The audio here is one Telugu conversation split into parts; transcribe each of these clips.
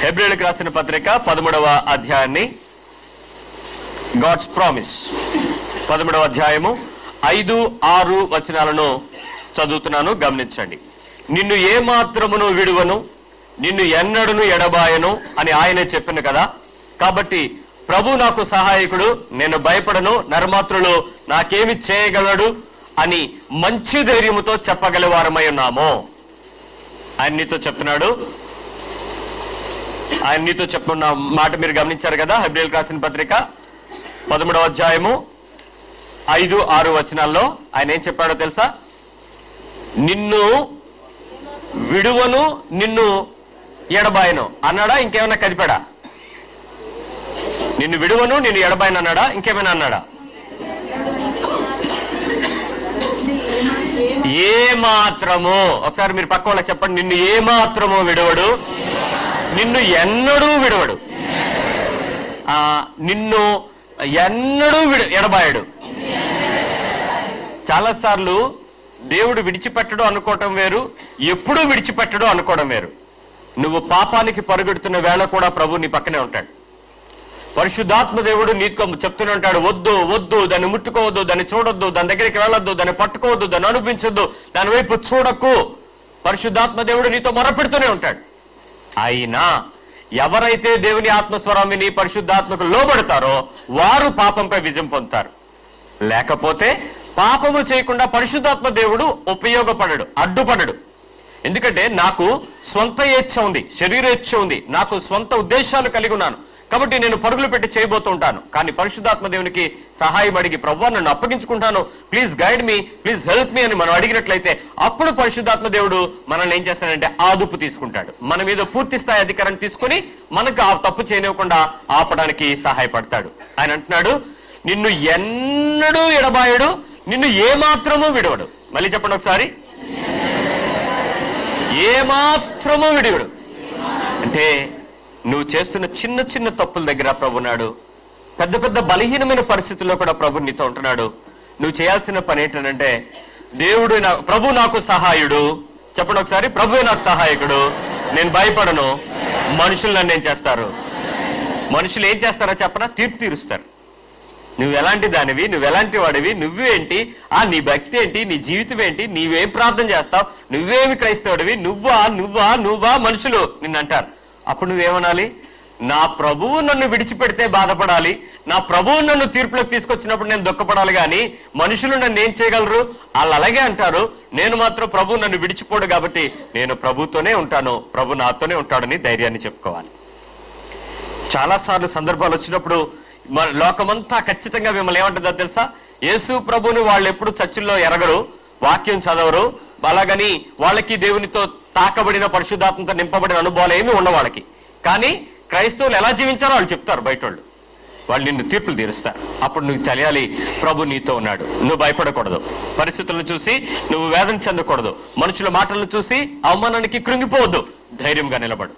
హెబ్రీయులకు రాసిన పత్రిక 13వ అధ్యాయాన్ని గాడ్స్ ప్రామిస్ 13వ అధ్యాయము 5-6 వచనాలను చదువుతున్నాను, గమనించండి. నిన్ను ఏ మాత్రమును విడువను, నిన్ను ఎన్నడను ఎడబాయను అని ఆయనే చెప్పాను కదా. కాబట్టి ప్రభు నాకు సహాయకుడు, నేను భయపడను, నరమాత్రులు నాకేమి చేయగలడు అని మంచి ధైర్యముతో చెప్పగలవారమై ఉన్నాము. ఆయన నీతో చెప్తున్నాడు. ఆయన నీతో చెప్పుకున్న మాట మీరు గమనించారు కదా. హెబ్రీయులకు రాసిన పత్రిక 13వ అధ్యాయము 5-6 వచనాల్లో ఆయన ఏం చెప్పాడో తెలుసా? నిన్ను విడువను, నిన్ను ఎడబాయను అన్నాడా? ఇంకేమైనా కదిపాడా? నిన్ను విడువను, నిన్ను ఎడబాయను అన్నాడా? ఇంకేమైనా అన్నాడా? ఏ మాత్రము, ఒకసారి మీరు పక్క వాళ్ళకి చెప్పండి. నిన్ను ఏ మాత్రము విడవడు, నిన్ను ఎన్నడూ విడవడు, నిన్ను ఎన్నడూ ఎడబాయడు. చాలాసార్లు దేవుడు విడిచిపెట్టడు అనుకోవటం వేరు, ఎప్పుడూ విడిచిపెట్టడు అనుకోవడం వేరు. నువ్వు పాపానికి పరుగెడుతున్న వేళ కూడా ప్రభు నీ పక్కనే ఉంటాడు. పరిశుద్ధాత్మ దేవుడు నీతో చెప్తూనే ఉంటాడు, వద్దు వద్దు, దాన్ని ముట్టుకోవద్దు, దాన్ని చూడొద్దు, దాని దగ్గరికి వెళ్ళొద్దు, దాన్ని పట్టుకోవద్దు, దాన్ని అనిపించొద్దు, దాని వైపు చూడకు. పరిశుద్ధాత్మ దేవుడు నీతో మొరపెడుతూనే ఉంటాడు. అయినా ఎవరైతే దేవుని ఆత్మస్వరం విని పరిశుద్ధాత్మకు లోబడతారో వారు పాపంపై విజయం పొందుతారు. లేకపోతే పాపము చేయకుండా పరిశుద్ధాత్మ దేవుడు ఉపయోగపడడు, అడ్డుపడడు. ఎందుకంటే నాకు స్వంత ఇచ్ఛ ఉంది, శరీరేచ్ఛ ఉంది, నాకు స్వంత ఉద్దేశాలు కలిగి ఉన్నాను, కాబట్టి నేను పరుగులు పెట్టి చేయబోతూ ఉంటాను. కానీ పరిశుద్ధాత్మ దేవునికి సహాయం అడిగి, ప్రభువా నన్ను అప్పగించుకుంటాను, please guide me, please help me అని మనం అడిగినట్లయితే అప్పుడు పరిశుద్ధాత్మ దేవుడు మనల్ని ఏం చేస్తాడంటే ఆదుపు తీసుకుంటాడు. మన మీద పూర్తి స్థాయి అధికారాన్ని తీసుకుని మనకు ఆ తప్పు చేయనివ్వకుండా ఆపడానికి సహాయపడతాడు. ఆయన అంటున్నాడు, నిన్ను ఎన్నడూ ఎడబాయడు, నిన్ను ఏమాత్రమూ విడవడు. మళ్ళీ చెప్పండి ఒకసారి. ఏమాత్రమూ విడవడు అంటే నువ్వు చేస్తున్న చిన్న చిన్న తప్పుల దగ్గర ప్రభున్నాడు. పెద్ద పెద్ద బలహీనమైన పరిస్థితుల్లో కూడా ప్రభు నీతో ఉంటున్నాడు. నువ్వు చేయాల్సిన పని ఏంటంటే, దేవుడు ప్రభు నాకు సహాయుడు. చెప్పండి ఒకసారి. ప్రభువే నాకు సహాయకుడు, నేను భయపడను. మనుషులు నన్ను ఏం చేస్తారు? మనుషులు ఏం చేస్తారో చెప్పనా? తీర్పు తీరుస్తారు. నువ్వు ఎలాంటి దానివి, నువ్వు ఎలాంటి వాడివి, నువ్వేంటి, నీ భక్తి ఏంటి, నీ జీవితం ఏంటి, నీవేం ప్రార్థన చేస్తావు, నువ్వేమి క్రైస్తవుడివి, నువ్వా నువ్వా నువ్వా మనుషులు నిన్ను అంటారు. అప్పుడు నువ్వేమనాలి? నా ప్రభువు నన్ను విడిచిపెడితే బాధపడాలి, నా ప్రభువు నన్ను తీర్పులోకి తీసుకొచ్చినప్పుడు నేను దుఃఖపడాలి, కానీ మనుషులు నన్ను ఏం చేయగలరు? వాళ్ళు అలాగే అంటారు. నేను మాత్రం ప్రభు నన్ను విడిచిపోడు కాబట్టి నేను ప్రభుతోనే ఉంటాను, ప్రభు నాతోనే ఉంటాడని ధైర్యాన్ని చెప్పుకోవాలి. చాలాసార్లు సందర్భాలు వచ్చినప్పుడు మన లోకమంతా ఖచ్చితంగా మిమ్మల్ని ఏమంటుందో తెలుసా? యేసు ప్రభుని వాళ్ళు ఎప్పుడు చర్చిల్లో ఎరగరు, వాక్యం చదవరు, అలాగని వాళ్ళకి దేవునితో తాకబడిన పరిశుద్ధాత్మతో నింపబడిన అనుభవాలు ఏమీ ఉన్న వాళ్ళకి. కానీ క్రైస్తవులు ఎలా జీవించారో వాళ్ళు చెప్తారు బయట వాళ్ళు నిన్ను తీర్పులు తీరుస్తారు. అప్పుడు నువ్వు తెలియాలి, ప్రభు నీతో ఉన్నాడు. నువ్వు భయపడకూడదు, పరిస్థితులను చూసి నువ్వు వేదన చెందకూడదు, మనుషుల మాటలను చూసి అవమానానికి కృంగిపోవద్దు, ధైర్యంగా నిలబడు.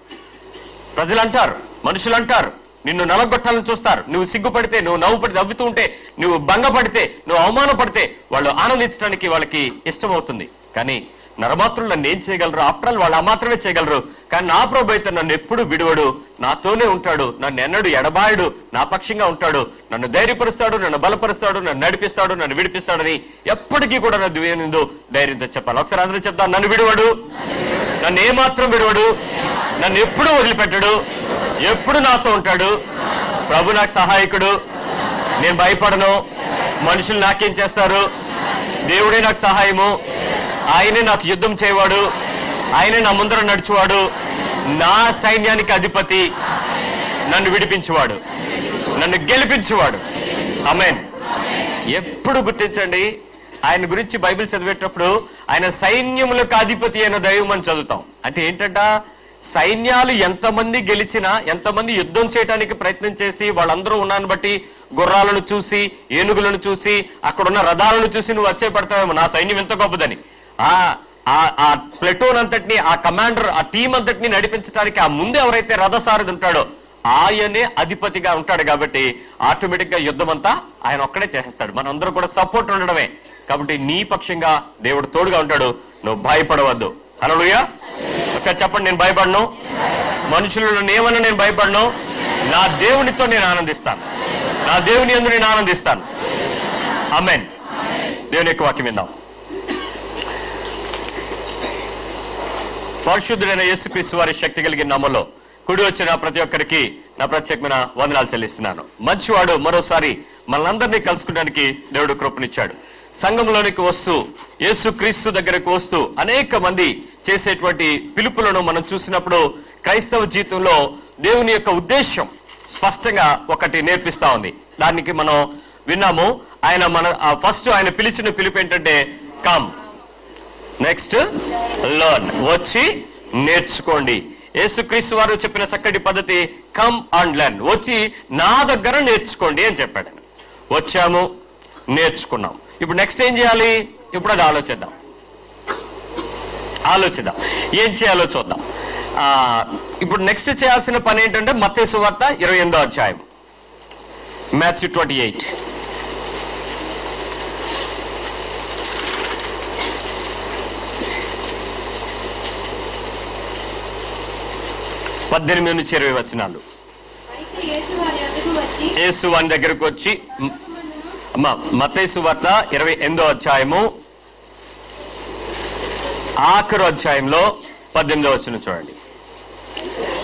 ప్రజలు అంటారు, మనుషులు అంటారు, నిన్ను నలగొట్టాలని చూస్తారు. నువ్వు సిగ్గుపడితే, నువ్వు నవ్వుతూ ఉంటే, నువ్వు భంగపడితే, నువ్వు అవమానపడితే వాళ్ళు ఆనందించడానికి వాళ్ళకి ఇష్టమవుతుంది. కానీ నరమాత్రులు నన్ను ఏం చేయగలరు? ఆఫ్టర్ ఆల్ వాళ్ళు ఆ మాత్రమే చేయగలరు. కానీ నా ప్రభు అయితే నన్ను ఎప్పుడు విడువడు, నాతోనే ఉంటాడు, నన్ను ఎన్నడూ ఎడబాయడు, నా పక్షంగా ఉంటాడు, నన్ను ధైర్యపరుస్తాడు, నన్ను బలపరుస్తాడు, నన్ను నడిపిస్తాడు, నన్ను విడిపిస్తాడని ఎప్పటికీ కూడా నా ధైర్యంతో చెప్పాలి. ఒకసారి అందరూ చెప్తాను, నన్ను విడువడు, నన్ను ఏమాత్రం విడువడు, నన్ను ఎప్పుడూ వదిలిపెట్టడు, ఎప్పుడు నాతో ఉంటాడు, ప్రభు నాకు సహాయకుడు, నేను భయపడను, మనుషులు నాకేం చేస్తారు, దేవుడే నాకు సహాయము, ఆయనే నాకు యుద్ధం చేయవాడు, ఆయనే నా ముందర నడుచువాడు, నా సైన్యానికి అధిపతి, నన్ను విడిపించువాడు, నన్ను గెలిపించువాడు. ఆమేన్. ఎప్పుడు గుర్తించండి, ఆయన గురించి బైబిల్ చదివేటప్పుడు ఆయన సైన్యములకు అధిపతి అయిన దైవం అని చదువుతాం. అంటే ఏంటంట, సైన్యాలు ఎంతమంది గెలిచినా, ఎంతమంది యుద్ధం చేయడానికి ప్రయత్నం చేసి వాళ్ళందరూ ఉన్నాను బట్టి గుర్రాలను చూసి, ఏనుగులను చూసి, అక్కడున్న రథాలను చూసి నువ్వు వచ్చేపడతావేమో నా సైన్యం ఎంత గొప్పదని. ఆ ప్లెటోన్ అంతటిని, ఆ కమాండర్, ఆ టీం అంతటిని నడిపించడానికి ఆ ముందు ఎవరైతే రథసారథి ఉంటాడో ఆయనే అధిపతిగా ఉంటాడు. కాబట్టి ఆటోమేటిక్ గా యుద్ధం అంతా ఆయన ఒక్కడే చేసేస్తాడు. మనం అందరూ కూడా సపోర్ట్ ఉండడమే. కాబట్టి నీ పక్షంగా దేవుడు తోడుగా ఉంటాడు, నువ్వు భయపడవద్దు. హల్లెలూయా. ఒకసారి చెప్పండి, నేను భయపడను, మనుషులను ఏమన్నా నేను భయపడను, నా దేవునితో నేను ఆనందిస్తాను, నా దేవుని యందు నేను ఆనందిస్తాను. ఆమేన్. దేవుని యొక్క వాక్యం విందాం. పరిశుద్ధుడైన యేసుక్రీస్తు వారి శక్తి కలిగిన నామములో కూడి వచ్చిన ప్రతి ఒక్కరికి నా ప్రత్యేకమైన వందనాలు చెల్లిస్తున్నాను. మంచివాడు మరోసారి మనందరినీ కలుసుకోవడానికి దేవుడు కృపనిచ్చాడు. సంఘంలోనికి వస్తూ యేసుక్రీస్తు దగ్గరకు వస్తూ అనేక మంది చేసేటువంటి పిలుపులను మనం చూసినప్పుడు క్రైస్తవ జీవితంలో దేవుని యొక్క ఉద్దేశం స్పష్టంగా ఒకటి నేర్పిస్తా ఉంది. దానికి మనం విన్నాము. ఫస్ట్ ఆయన పిలిచిన పిలుపు ఏంటంటే కమ్, నెక్స్ట్ లర్న్, వచ్చి నేర్చుకోండి. యేసుక్రీస్తు వారు చెప్పిన చక్కటి పద్ధతి కమ్ అండ్ లెర్న్, వచ్చి నా దగ్గర నేర్చుకోండి అని చెప్పాడు. వచ్చాము, నేర్చుకున్నాం. ఇప్పుడు నెక్స్ట్ ఏం చేయాలి? ఇప్పుడు అది ఆలోచిద్దాం. ఏం చేయాలో చూద్దాం. ఇప్పుడు నెక్స్ట్ చేయాల్సిన పని ఏంటంటే మత్తయి సువార్త 28వ అధ్యాయం, Matthew 28. పద్దెనిమిది నుంచి 20 వచనాలు. యేసు వారి దగ్గరకు వచ్చి, మత్తయి సువార్త 28వ అధ్యాయము ఆఖరు అధ్యాయంలో 18వ వచనం చూడండి.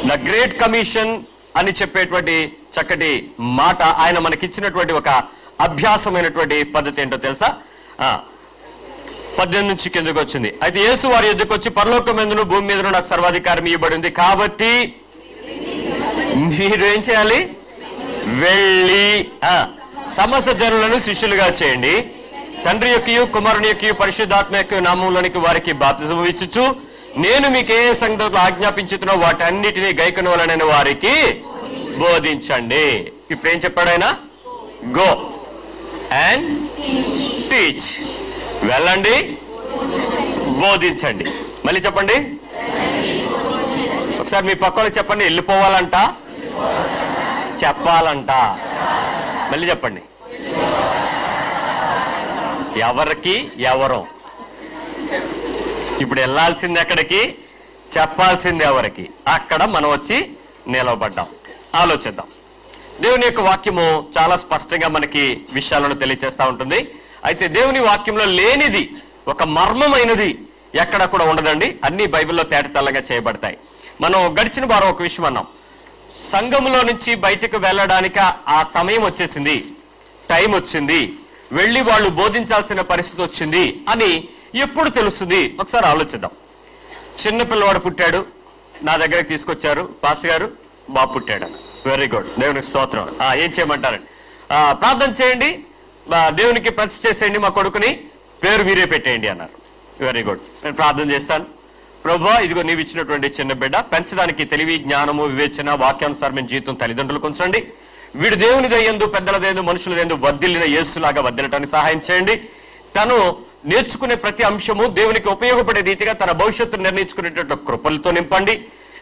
ద గ్రేట్ కమిషన్ అని చెప్పేటువంటి చక్కటి మాట ఆయన మనకిచ్చినటువంటి ఒక అభ్యాసమైనటువంటి పద్ధతి ఏంటో తెలుసా? 18 నుంచి కిందకు వచ్చింది. అయితే యేసు వారి యొద్దకు వచ్చి, పరలోకం మీదను భూమి మీదను నాకు సర్వాధికారం ఇవ్వబడింది, కాబట్టి మీరు ఏం చేయాలి? వెళ్ళి సమస్త జనులను శిష్యులుగా చేయండి, తండ్రి యొక్కయు కుమారుని యొక్కయు పరిశుద్ధాత్మ యొక్క నామములోనికి వారికి బాప్తిజము ఇచ్చుచు, నేను మీకు ఏ సంగతులు ఆజ్ఞాపించుతున్నో వాటన్నిటినీ గైకొనవలనని వారికి బోధించండి. ఇప్పుడు ఏం చెప్పాడు ఆయన? గో అండ్ టీచ్, వెళ్ళండి, బోధించండి. మళ్ళీ చెప్పండి. ఒకసారి మీ పక్కన చెప్పండి. వెళ్ళిపోవాలంట, చెప్పాలంట. మళ్ళీ చెప్పండి. ఎవరికి ఎవరు? ఇప్పుడు వెళ్ళాల్సింది ఎక్కడికి, చెప్పాల్సింది ఎవరికి? అక్కడ మనం వచ్చి నిలవబడ్డాం. ఆలోచిద్దాం. దేవుని యొక్క వాక్యము చాలా స్పష్టంగా మనకి విషయాలను తెలియజేస్తూ ఉంటుంది. అయితే దేవుని వాక్యంలో లేనిది, ఒక మర్మమైనది ఎక్కడ కూడా ఉండదండి. అన్ని బైబిల్లో తేటతెల్లంగా చేయబడతాయి. మనం గడిచిన వారం ఒక విషయం అన్నాం. సంఘంలో నుంచి బయటకు వెళ్ళడానికి ఆ సమయం వచ్చేసింది, టైం వచ్చింది, వెళ్ళి వాళ్ళు బోధించాల్సిన పరిస్థితి వచ్చింది అని ఎప్పుడు తెలుస్తుంది? ఒకసారి ఆలోచిద్దాం. చిన్న పిల్లవాడు పుట్టాడు, నా దగ్గరికి తీసుకొచ్చారు, పాస్టర్ గారు బాబు పుట్టాడు. వెరీ గుడ్, దేవునికి స్తోత్రం. ఏం చేయమంటారండి? ప్రార్థన చేయండి, దేవునికి ప్రతిష్ఠ చేసేయండి, మా కొడుకుని పేరు మీరే పెట్టేయండి అన్నారు. వెరీ గుడ్, నేను ప్రార్థన చేస్తాను. ప్రభువా, ఇదిగో నీవు ఇచ్చినటువంటి చిన్న బిడ్డ, పెంచడానికి తెలివి, జ్ఞానము, వివేచన, వాక్యానుసారమైన జీవితం తల్లిదండ్రులకు ఉంచండి. వీడు దేవుని దయందు, పెద్దల దయందు, మనుషుల దయందు వర్ధిల్లిన యేసులాగా వర్ధిల్లటానికి సహాయం చేయండి. తను నేర్చుకునే ప్రతి అంశము దేవునికి ఉపయోగపడే రీతిగా తన భవిష్యత్తు నిర్ణయించుకునేటట్టు కృపలతో నింపండి.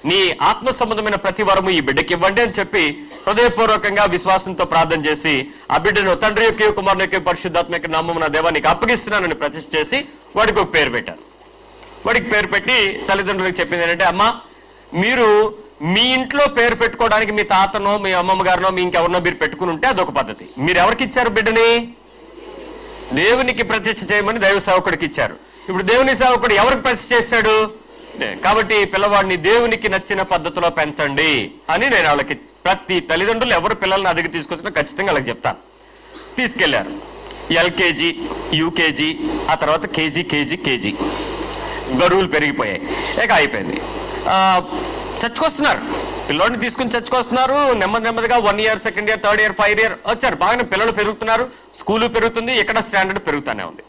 నీ ఆత్మ సంబంధమైన ప్రతి వరము ఈ బిడ్డకి ఇవ్వండి అని చెప్పి హృదయపూర్వకంగా విశ్వాసంతో ప్రార్థన చేసి ఆ బిడ్డను తండ్రి యొక్క, కుమారుని యొక్క, పరిశుద్ధాత్మ యొక్క నామమున దేవానికి అప్పగిస్తున్నానని ప్రతిష్ఠ చేసి వాడికి ఒక పేరు పెట్టారు. వాడికి పేరు పెట్టి తల్లిదండ్రులకు చెప్పింది ఏంటంటే, అమ్మ, మీరు మీ ఇంట్లో పేరు పెట్టుకోవడానికి మీ తాతనో, మీ అమ్మమ్మ గారినో, మీ ఇంకెవరినో మీరు పెట్టుకుని ఉంటే అదొక పద్ధతి. మీరు ఎవరికి ఇచ్చారు బిడ్డని? దేవునికి ప్రతిష్ఠ చేయమని దైవ సేవకుడికి ఇచ్చారు. ఇప్పుడు దేవుని సేవకుడు ఎవరికి ప్రతిష్ఠ చేశాడు? కాబట్టి పిల్లవాడిని దేవునికి నచ్చిన పద్ధతిలో పెంచండి అని నేను వాళ్ళకి, ప్రతి తల్లిదండ్రులు ఎవరు పిల్లల్ని అదిగి తీసుకొచ్చినా ఖచ్చితంగా వాళ్ళకి చెప్తాను. తీసుకెళ్లారు. ఎల్కేజీ, యూకేజీ, ఆ తర్వాత కేజీ బరువులు పెరిగిపోయాయి. ఇక అయిపోయింది. చచ్చుకొస్తున్నారు, పిల్లోడిని తీసుకుని చచ్చుకొస్తున్నారు. నెమ్మదిగా 1 year, 2nd year, 3rd year, 5th year వచ్చారు. బాగానే పిల్లలు పెరుగుతున్నారు, స్కూలు పెరుగుతుంది, ఇక్కడ స్టాండర్డ్ పెరుగుతూనే ఉంది.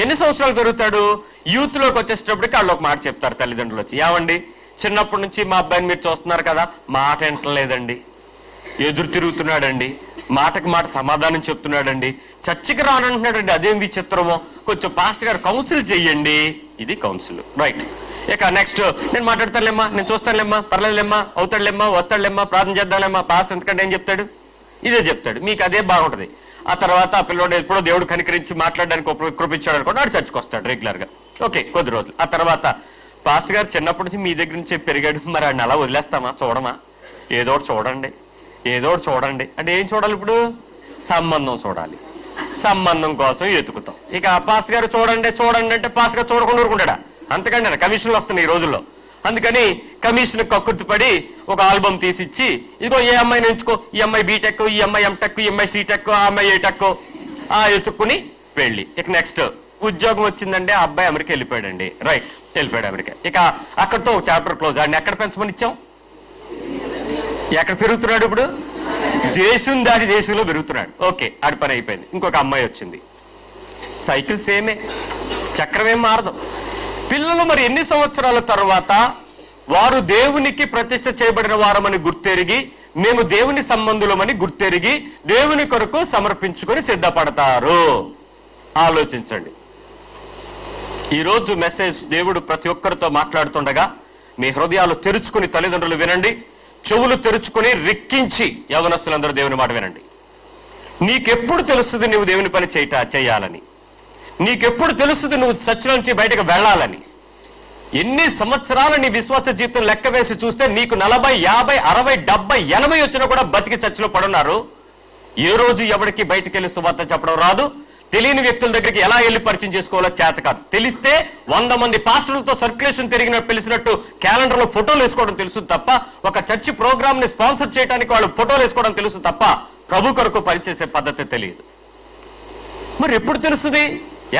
ఎన్ని సంవత్సరాలు పెరుగుతాడు? యూత్లోకి వచ్చేటప్పటికి వాళ్ళు ఒక మాట చెప్తారు తల్లిదండ్రులు వచ్చి, ఏమండి, చిన్నప్పటి నుంచి మా అబ్బాయిని మీరు చూస్తున్నారు కదా, మాట వింటలేదండి, ఎదురు తిరుగుతున్నాడండి, మాటకు మాట సమాధానం చెప్తున్నాడండి, చర్చికి రానంటున్నాడండి, అదేం విచిత్రమో, కొంచెం పాస్టర్ గారు కౌన్సిల్ చెయ్యండి. ఇది కౌన్సిల్, రైట్. ఇక నెక్స్ట్, నేను మాట్లాడతానులేమ్మా, నేను చూస్తానులేమ్మా, పర్లేదులేమ్మా, అవుతాడులేమ్మా, వస్తాడులేమ్మా, ప్రార్థన చేద్దాంలేమ్మా, పాస్టర్ ఎంతకంటే ఏం చెప్తాడు? ఇదే చెప్తాడు. మీకు అదే బాగుంటుంది. ఆ తర్వాత ఆ పిల్లోడు ఎప్పుడో దేవుడు కనికరించి మాట్లాడడానికి కృపించాడు అనుకోండి, వాడు చర్చకు వస్తాడు రెగ్యులర్గా. ఓకే, కొద్ది రోజులు. ఆ తర్వాత పాస్టర్ గారు చిన్నప్పటి నుంచి మీ దగ్గర నుంచి పెరిగాడు, మరి ఆయన అలా వదిలేస్తామా? చూడమా? ఏదో ఒకటి చూడండి, ఏదో ఒకటి చూడండి అంటే ఏం చూడాలి? ఇప్పుడు సంబంధం చూడాలి. సంబంధం కోసం ఎతుకుతాం. ఇక పాస్టర్ గారు చూడండి చూడండి అంటే పాస్టర్ గారు చూడకుండా ఊరుకుంటాడా? అంతకండి కమిషన్లు వస్తున్నాయి ఈ రోజుల్లో. అందుకని కమిషన్ కక్కుర్తిపడి ఒక ఆల్బమ్ తీసిచ్చి, ఇదిగో ఏ అమ్మాయిని ఎంచుకో, ఈ అమ్మాయి బీటెక్, ఈ అమ్మాయి ఎంటెక్, ఈ అమ్మాయి సీటెక్, ఆ అమ్మాయి ఏటెక్, ఎత్తుక్కుని పెళ్లి. ఇక నెక్స్ట్ ఉద్యోగం వచ్చిందంటే ఆ అబ్బాయి అమెరికా వెళ్ళిపోయాడండి, రైట్, వెళ్ళిపోయాడు అమెరికా. ఇక అక్కడితో ఒక చాప్టర్ క్లోజ్. ఆడిని ఎక్కడ పెంచమని ఇచ్చాం? ఎక్కడ పెరుగుతున్నాడు ఇప్పుడు? దేశం దాటి దేశంలో పెరుగుతున్నాడు. ఓకే, ఆడి పని అయిపోయింది. ఇంకొక అమ్మాయి వచ్చింది, సైకిల్ సేమే, చక్రమేం మారదు. పిల్లలు మరి ఎన్ని సంవత్సరాల తర్వాత వారు దేవునికి ప్రతిష్ఠ చేయబడిన వారమని గుర్తెరిగి, మేము దేవుని సంబంధులమని గుర్తెరిగి దేవుని కొరకు సమర్పించుకొని సిద్ధపడతారు? ఆలోచించండి. ఈరోజు మెసేజ్ దేవుడు ప్రతి ఒక్కరితో మాట్లాడుతుండగా మీ హృదయాలు తెరుచుకుని తల్లిదండ్రులు వినండి, చెవులు తెరుచుకుని రిక్కించి యవనస్తులందరూ దేవుని మాట వినండి. నీకెప్పుడు తెలుస్తుంది నువ్వు దేవుని పని చేయాలని? నీకెప్పుడు తెలుస్తుంది నువ్వు చర్చ్ నుంచి బయటకు వెళ్ళాలని? ఎన్ని సంవత్సరాలు నీ విశ్వాస జీవితం లెక్క వేసి చూస్తే నీకు 40, 50, 60, 70, 80 వచ్చినా కూడా బతికి చర్చిలో పడున్నారు. ఏ రోజు ఎవరికి బయటికి వెళ్ళి సువార్త చెప్పడం రాదు. తెలియని వ్యక్తుల దగ్గరికి ఎలా వెళ్ళి పరిచయం చేసుకోవాలో చేత కాదు. తెలిస్తే 100 మంది పాస్టర్లతో సర్క్యులేషన్ తెలిసినట్టు క్యాలెండర్లో ఫోటోలు వేసుకోవడం తెలుసు తప్ప, ఒక చర్చి ప్రోగ్రామ్ ని స్పాన్సర్ చేయడానికి వాళ్ళు ఫోటోలు వేసుకోవడం తెలుసు తప్ప ప్రభు కొరకు పనిచేసే పద్ధతి తెలియదు. మరి ఎప్పుడు తెలుస్తుంది?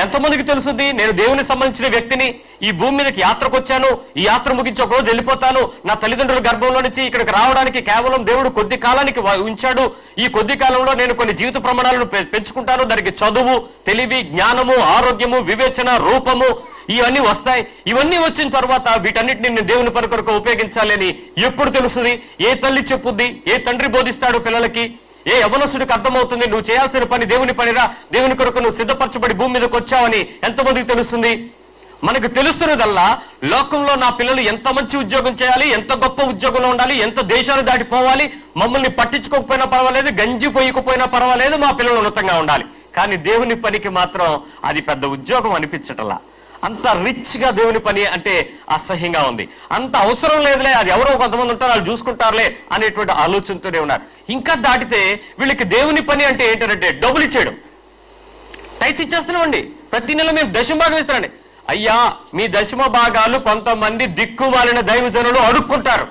ఎంతమందికి తెలుస్తుంది? నేను దేవుని సంబంధించిన వ్యక్తిని, ఈ భూమి మీదకి యాత్రకు వచ్చాను, ఈ యాత్ర ముగించి ఒక రోజు వెళ్ళిపోతాను, నా తల్లిదండ్రుల గర్భంలో నుంచి ఇక్కడికి రావడానికి కేవలం దేవుడు కొద్ది కాలానికి ఉంచాడు, ఈ కొద్ది కాలంలో నేను కొన్ని జీవిత ప్రమాణాలను పెంచుకుంటాను, దానికి చదువు, తెలివి, జ్ఞానము, ఆరోగ్యము, వివేచన, రూపము ఇవన్నీ వస్తాయి. ఇవన్నీ వచ్చిన తర్వాత వీటన్నిటిని నేను దేవుని పని కొరకు ఉపయోగించాలి అని ఎప్పుడు తెలుస్తుంది? ఏ తల్లి చెప్పుద్ది? ఏ తండ్రి బోధిస్తాడు పిల్లలకి? ఏ యవనస్తుడికి అర్థమవుతుంది నువ్వు చేయాల్సిన పని దేవుని పనిరా, దేవుని కొరకు నువ్వు సిద్ధపరచబడి భూమి మీదకి వచ్చావని ఎంతమందికి తెలుస్తుంది? మనకు తెలుస్తున్నదల్లా లోకంలో నా పిల్లలు ఎంత మంచి ఉద్యోగం చేయాలి, ఎంత గొప్ప ఉద్యోగంలో ఉండాలి, ఎంత దేశాలు దాటిపోవాలి, మమ్మల్ని పట్టించుకోకపోయినా పర్వాలేదు, గంజి పోయకపోయినా పర్వాలేదు, మా పిల్లలు ఉన్నతంగా ఉండాలి. కానీ దేవుని పనికి మాత్రం అది పెద్ద ఉద్యోగం అనిపించటలా. అంత రిచ్ గా దేవుని పని అంటే అసహ్యంగా ఉంది. అంత అవసరం లేదులే, అది ఎవరో కొంతమంది ఉంటారు వాళ్ళు చూసుకుంటారులే అనేటువంటి ఆలోచనతోనే ఉన్నారు. ఇంకా దాటితే వీళ్ళకి దేవుని పని అంటే ఏంటంటే డబ్బులు ఇచ్చేయడం. టైత్ ఇచ్చేస్తున్నామండి, ప్రతి నెల మేము దశమ భాగం ఇస్తానండి. అయ్యా, మీ దశమ భాగాలు కొంతమంది దిక్కుమాలిన దైవజనులు అడుక్కుంటారు,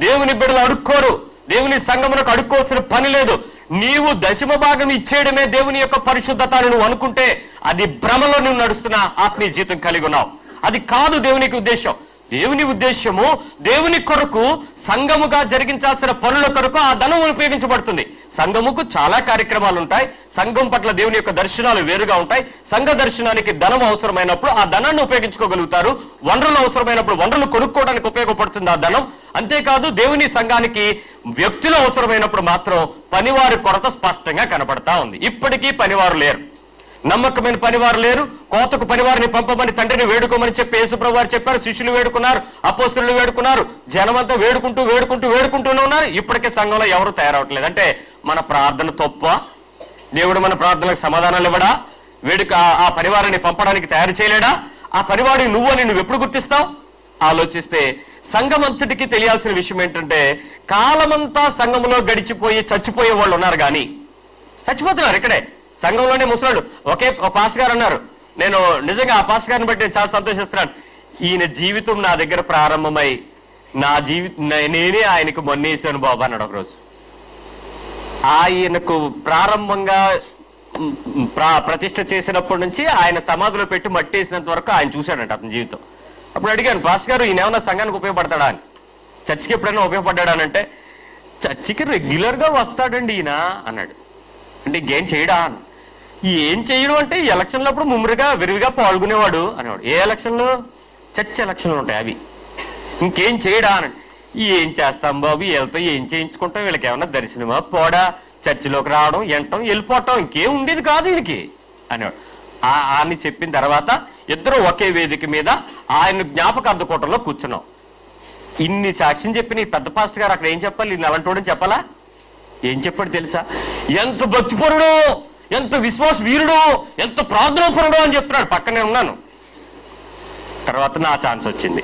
దేవుని బిడ్డలు అడుక్కోరు. దేవుని సంఘమునకు అడుక్కోవాల్సిన పని లేదు. నీవు దశమ భాగం ఇచ్చేయడమే దేవుని యొక్క పరిశుద్ధత నువ్వు అనుకుంటే అది భ్రమలో నువ్వు నడుస్తున్న ఆత్మీయ జీవితం కలిగి ఉన్నావు. అది కాదు దేవునికి ఉద్దేశం. దేవుని ఉద్దేశము దేవుని కొరకు సంఘముగా జరిగించాల్సిన పనుల కొరకు ఆ ధనం ఉపయోగించబడుతుంది. సంఘముకు చాలా కార్యక్రమాలు ఉంటాయి, సంఘం పట్ల దేవుని యొక్క దర్శనాలు వేరుగా ఉంటాయి. సంఘ దర్శనానికి ధనం అవసరమైనప్పుడు ఆ ధనాన్ని ఉపయోగించుకోగలుగుతారు. వనరులు అవసరమైనప్పుడు వనరులు కొనుక్కోవడానికి ఉపయోగపడుతుంది ఆ ధనం. అంతేకాదు దేవుని సంఘానికి వ్యక్తులు అవసరమైనప్పుడు మాత్రం పనివారి కొరత స్పష్టంగా కనపడతా ఉంది. ఇప్పటికీ పనివారు లేరు, నమ్మకమైన పనివారు లేరు. కోతకు పనివారిని పంపమని తండ్రిని వేడుకోమని చెప్పి యేసుప్రభువు వారు చెప్పారు. శిష్యులు వేడుకున్నారు, అపోస్తలులు వేడుకున్నారు, జనమంతా వేడుకుంటూనే ఉన్నారు. ఇప్పటికే సంఘంలో ఎవరు తయారవట్లేదు. అంటే మన ప్రార్థన తప్ప? దేవుడు మన ప్రార్థనలకు సమాధానాలు ఇవ్వడా? ఆ పనివారిని పంపడానికి తయారు చేయలేడా? ఆ పనివాడిని నువ్వు ఎప్పుడు గుర్తిస్తావు? ఆలోచిస్తే సంఘం అంతటికి తెలియాల్సిన విషయం ఏంటంటే, కాలమంతా సంఘంలో గడిచిపోయి చచ్చిపోయే వాళ్ళు ఉన్నారు, కానీ చచ్చిపోతున్నారు ఇక్కడే సంఘంలోనే ముసలాడు. ఒక పాస్టర్ గారు అన్నారు, నేను నిజంగా ఆ పాస్టర్ గారిని బట్టి నేను చాలా సంతోషిస్తున్నాను. ఈయన జీవితం నా దగ్గర ప్రారంభమై నేనే ఆయనకు మొన్నేసాను బాబు అన్నాడు ఒకరోజు. ఆయనకు ప్రారంభంగా ప్రతిష్ఠ చేసినప్పటి నుంచి ఆయన సమాధిలో పెట్టి మట్టేసినంత వరకు ఆయన చూశాడంట అతని జీవితం. అప్పుడు అడిగాను, పాస్టర్ గారు ఈయన ఏమన్నా సంఘానికి ఉపయోగపడతాడా అని. చర్చికి ఎప్పుడైనా ఉపయోగపడ్డా అంటే, చర్చికి రెగ్యులర్గా వస్తాడండి ఈయన అన్నాడు. అంటే ఇంకేం చేయడా? ఏం చేయడం అంటే ఎలక్షన్లు అప్పుడు ముమ్మరిగా విరివిగా పాల్గొనేవాడు అనేవాడు. ఏ ఎలక్షన్లు? చర్చ్ ఎలక్షన్లు ఉంటాయి అవి. ఇంకేం చేయడా అని. ఏం చేస్తాం బాబు, వీళ్ళతో ఏం చేయించుకుంటాం, వీళ్ళకి ఏమన్నా దర్శనమా పోడా, చర్చిలోకి రావడం ఎంటం వెళ్ళిపోవటం, ఇంకేం ఉండేది కాదు ఈయనకి అనేవాడు. అని చెప్పిన తర్వాత ఇద్దరు ఒకే వేదిక మీద ఆయన జ్ఞాపకార్థ కూటంలో కూర్చున్నాం. ఇన్ని సాక్ష్యం చెప్పిన ఈ పెద్ద పాస్టర్ గారు అక్కడ ఏం చెప్పాలి? ఇన్ని అలాంటి చెప్పాలా? ఏం చెప్పాడు తెలుసా? ఎంత భక్తిపరుడు, ఎంత విశ్వాస వీరుడు, ఎంత ప్రార్థనాపరుడు అని చెప్తున్నాడు. పక్కనే ఉన్నాను. తర్వాత నా ఛాన్స్ వచ్చింది,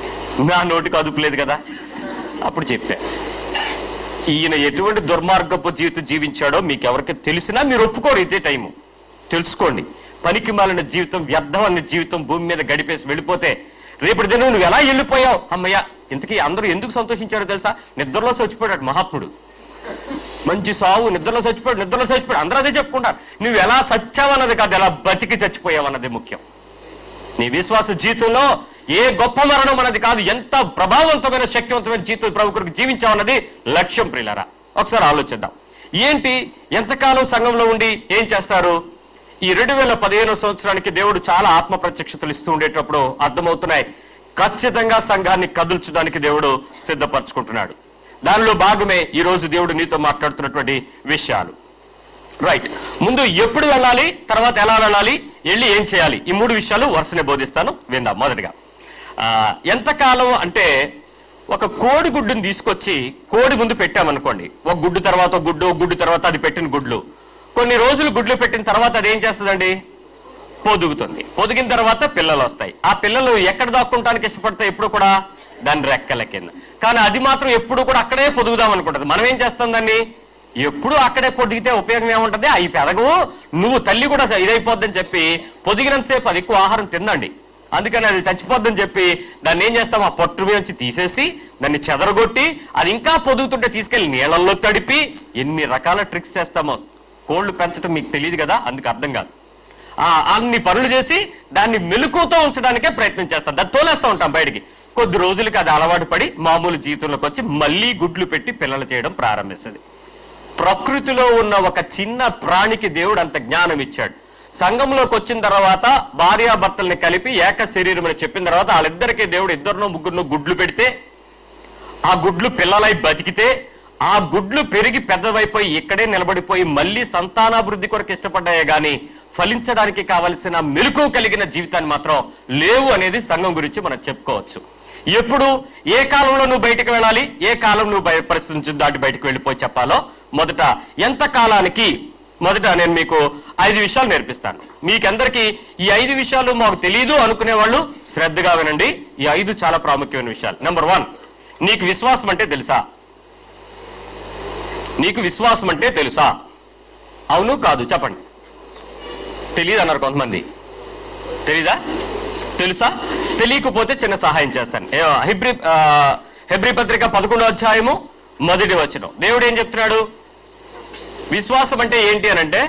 నా నోటికి అదుపు లేదు కదా. అప్పుడు చెప్పా, ఈయన ఎటువంటి దుర్మార్గపు జీవితం జీవించాడో మీకు ఎవరికి తెలిసినా మీరు ఒప్పుకోరు. ఇదే టైము తెలుసుకోండి. పనికి మాలిన జీవితం, వ్యర్థం అనే జీవితం భూమి మీద గడిపేసి వెళ్ళిపోతే రేపటి దినం నువ్వు ఎలా వెళ్ళిపోయావు అమ్మయ్య. ఇంతకీ అందరూ ఎందుకు సంతోషించారో తెలుసా? నిద్రలో చచ్చిపోయాడు మహాత్ముడు, మంచి సావు, నిద్రలో చచ్చిపోయాడు. అందరూ అదే చెప్పుకుంటారు. నువ్వు ఎలా సచ్చావన్నది కాదు, ఎలా బతికి చచ్చిపోయావు అన్నది ముఖ్యం. నీ విశ్వాస జీవితంలో ఏ గొప్ప మరణం అన్నది కాదు, ఎంత ప్రభావవంతమైన శక్తివంతమైన జీవితం ప్రభు కొరకు జీవించామన్నది లక్ష్యం. ప్రియులారా, ఒకసారి ఆలోచిద్దాం. ఏంటి, ఎంతకాలం సంఘంలో ఉండి ఏం చేస్తారు? ఈ 2015 సంవత్సరానికి దేవుడు చాలా ఆత్మ ప్రత్యక్షతలు ఇస్తూ ఉండేటప్పుడు అర్థమవుతున్నాయి, ఖచ్చితంగా సంఘాన్ని కదుల్చడానికి దేవుడు సిద్ధపరచుకుంటున్నాడు. దానిలో భాగమే ఈ రోజు దేవుడు నీతో మాట్లాడుతున్నటువంటి విషయాలు. రైట్, ముందు ఎప్పుడు వెళ్ళాలి, తర్వాత ఎలా వెళ్ళాలి, వెళ్ళి ఏం చేయాలి, ఈ 3 విషయాలు వరుసనే బోధిస్తాను, విందాం. మొదటిగా ఎంతకాలం అంటే, ఒక కోడి గుడ్డుని తీసుకొచ్చి కోడి ముందు పెట్టామనుకోండి, ఒక గుడ్డు తర్వాత గుడ్డు తర్వాత అది పెట్టిన గుడ్లు కొన్ని రోజులు గుడ్లు పెట్టిన తర్వాత అది ఏం చేస్తుందండి? పొదుగుతుంది. పొదిగిన తర్వాత పిల్లలు వస్తాయి. ఆ పిల్లలు ఎక్కడ దాక్కుంటానికి ఇష్టపడతాయి? ఎప్పుడు కూడా దాని రెక్కల కింద. కానీ అది మాత్రం ఎప్పుడు కూడా అక్కడే పొదుగుదాం అనుకుంటుంది. మనం ఏం చేస్తాం దాన్ని? ఎప్పుడు అక్కడే పొదిగితే ఉపయోగం ఏముంటుంది? అవి పెదగవు, నువ్వు తల్లి కూడా ఇదైపోద్దని చెప్పి పొదిగినంతసేపు అది ఎక్కువ ఆహారం తిందండి, అందుకని అది చచ్చిపోద్దని చెప్పి దాన్ని ఏం చేస్తాం? ఆ పొట్టు నుంచి తీసేసి దాన్ని చెదరగొట్టి అది ఇంకా పొదుగుతుంటే తీసుకెళ్లి నీళ్ళల్లో తడిపి ఎన్ని రకాల ట్రిక్స్ చేస్తామో. కోళ్లు పెంచడం మీకు తెలియదు కదా, అందుకు అర్థం కాదు. అన్ని పనులు చేసి దాన్ని మెలకుతో ఉంచడానికే ప్రయత్నం చేస్తాం, దాన్ని తోలేస్తూ ఉంటాం బయటికి. కొద్ది రోజులకి అది అలవాటు పడి మామూలు జీవితంలోకి వచ్చి మళ్ళీ గుడ్లు పెట్టి పిల్లలు చేయడం ప్రారంభిస్తుంది. ప్రకృతిలో ఉన్న ఒక చిన్న ప్రాణికి దేవుడు అంత జ్ఞానం ఇచ్చాడు. సంఘంలోకి వచ్చిన తర్వాత భార్యాభర్తల్ని కలిపి ఏక శరీరం అని చెప్పిన తర్వాత వాళ్ళిద్దరికీ దేవుడు 2-3 గుడ్లు పెడితే, ఆ గుడ్లు పిల్లలై బతికితే, ఆ గుడ్లు పెరిగి పెద్దవైపోయి ఇక్కడే నిలబడిపోయి మళ్ళీ సంతానాభివృద్ధి కొరకు ఇష్టపడ్డాయే గాని ఫలించడానికి కావలసిన మెలకువ కలిగిన జీవితాన్ని మాత్రం లేవు అనేది సంఘం గురించి మనం చెప్పుకోవచ్చు. ఎప్పుడు, ఏ కాలంలో నువ్వు బయటకు వెళ్ళాలి, ఏ కాలం నువ్వు పరిస్థితి నుంచి దాటి బయటకు వెళ్ళిపోయి చెప్పాలో మొదట ఎంత కాలానికి, మొదట నేను మీకు 5 విషయాలు నేర్పిస్తాను. మీకందరికీ ఈ 5 విషయాలు మాకు తెలియదు అనుకునే వాళ్ళు శ్రద్ధగా వినండి. ఈ 5 చాలా ప్రాముఖ్యమైన విషయాలు. నెంబర్ 1, నీకు విశ్వాసం అంటే తెలుసా? నీకు విశ్వాసం అంటే తెలుసా? అవును కాదు చెప్పండి. తెలియదు అన్నారు కొంతమంది. తెలీదా? తెలుసా? తెలియకపోతే చిన్న సహాయం చేస్తాను. హెబ్రీ పత్రిక 11వ అధ్యాయము 1వ వచనం. దేవుడు ఏం చెప్తున్నాడు? విశ్వాసం అంటే ఏంటి అని అంటే,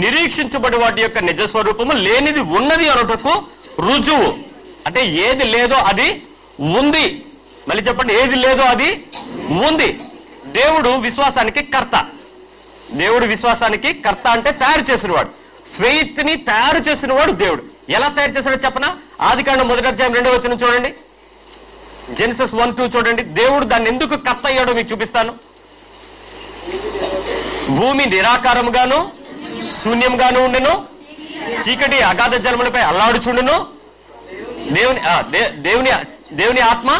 నిరీక్షించబడి వాటి యొక్క నిజస్వరూపము లేనిది ఉన్నది అనుటకు రుజువు. అంటే ఏది లేదో అది ఉంది. మళ్ళీ చెప్పండి, ఏది లేదో అది ఉంది. దేవుడు విశ్వాసానికి కర్త. దేవుడు విశ్వాసానికి కర్త అంటే తయారు చేసినవాడు. ఫెయిత్ ని తయారు చేసినవాడు దేవుడు. ఎలా తయారు చేశాడో చెప్పనా? ఆదికాండం 1వ అధ్యాయం 2వ వచనం చూడండి. జెనసిస్ 1-2 చూడండి. దేవుడు దాన్ని ఎందుకు కర్త అయ్యాడో మీకు చూపిస్తాను. భూమి నిరాకారముగాను శూన్యంగాను ఉండెను, చీకటి అగాధ జలములపై అల్లాడుచుండును. దేవుని ఆత్మ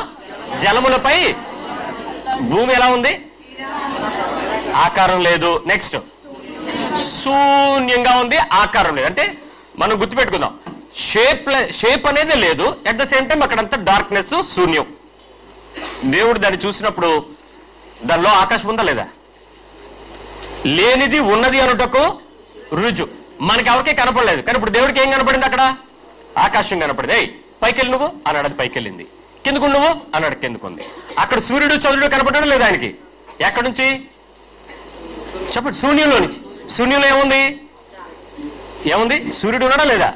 జలములపై. భూమి ఎలా ఉంది? ఆకారం లేదు. నెక్స్ట్, శూన్యంగా ఉంది, ఆకారం లేదు. అంటే మనం గుర్తుపెట్టుకుందాం, షేప్ అనేది లేదు, అట్ ద సేమ్ టైం అక్కడంతా డార్క్నెస్, శూన్యం. దేవుడు దాన్ని చూసినప్పుడు దానిలో ఆకాశం ఉందా లేదా? లేనిది ఉన్నది అనుటకు రుజు. మనకి ఎవరికీ కనపడలేదు, కానీ ఇప్పుడు దేవుడికి ఏం కనపడింది? అక్కడ ఆకాశం కనపడింది. ఏయ్ పైకి వెళ్ళి నువ్వు అన్నాడు, అది పైకి వెళ్ళింది. కిందకు నువ్వు అన్నాడు, కిందకుంది. అక్కడ సూర్యుడు చంద్రుడు కనపడడం లేదు ఆయనకి. ఎక్కడి నుంచి చెప్పండి? శూన్యంలో నుంచి. శూన్యంలో ఏముంది? సూర్యుడు ఉన్నాడా లేదా?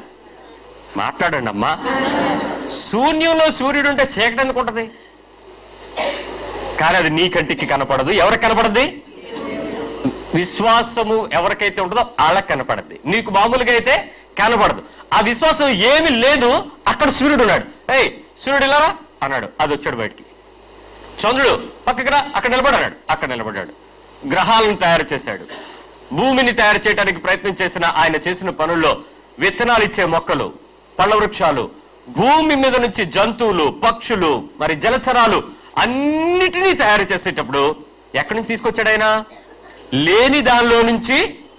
మాట్లాడండి అమ్మా. శూన్యంలో సూర్యుడు ఉంటే చీకటి ఎందుకు ఉంటుంది? కానీ అది నీ కంటికి కనపడదు. ఎవరికి కనపడద్ది? విశ్వాసము ఎవరికైతే ఉంటుందో వాళ్ళకి కనపడద్ది. నీకు మామూలుగా అయితే కనపడదు. ఆ విశ్వాసం ఏమి లేదు. అక్కడ సూర్యుడు ఉన్నాడు. ఏయ్ సూర్యుడు ఇలారా అన్నాడు, అది వచ్చాడు బయటికి. చంద్రుడు పక్కకి రా, అక్కడ నిలబడ్డాడు, అక్కడ నిలబడ్డాడు. గ్రహాలను తయారు చేశాడు. భూమిని తయారు చేయడానికి ప్రయత్నం చేసిన ఆయన చేసిన పనుల్లో విత్తనాలు ఇచ్చే మొక్కలు, పళ్ళ వృక్షాలు, భూమి మీద నుంచి జంతువులు, పక్షులు, మరి జలచరాలు అన్నిటినీ తయారు చేసేటప్పుడు ఎక్కడి నుంచి తీసుకొచ్చాడు ఆయన? లేని దానిలో నుంచి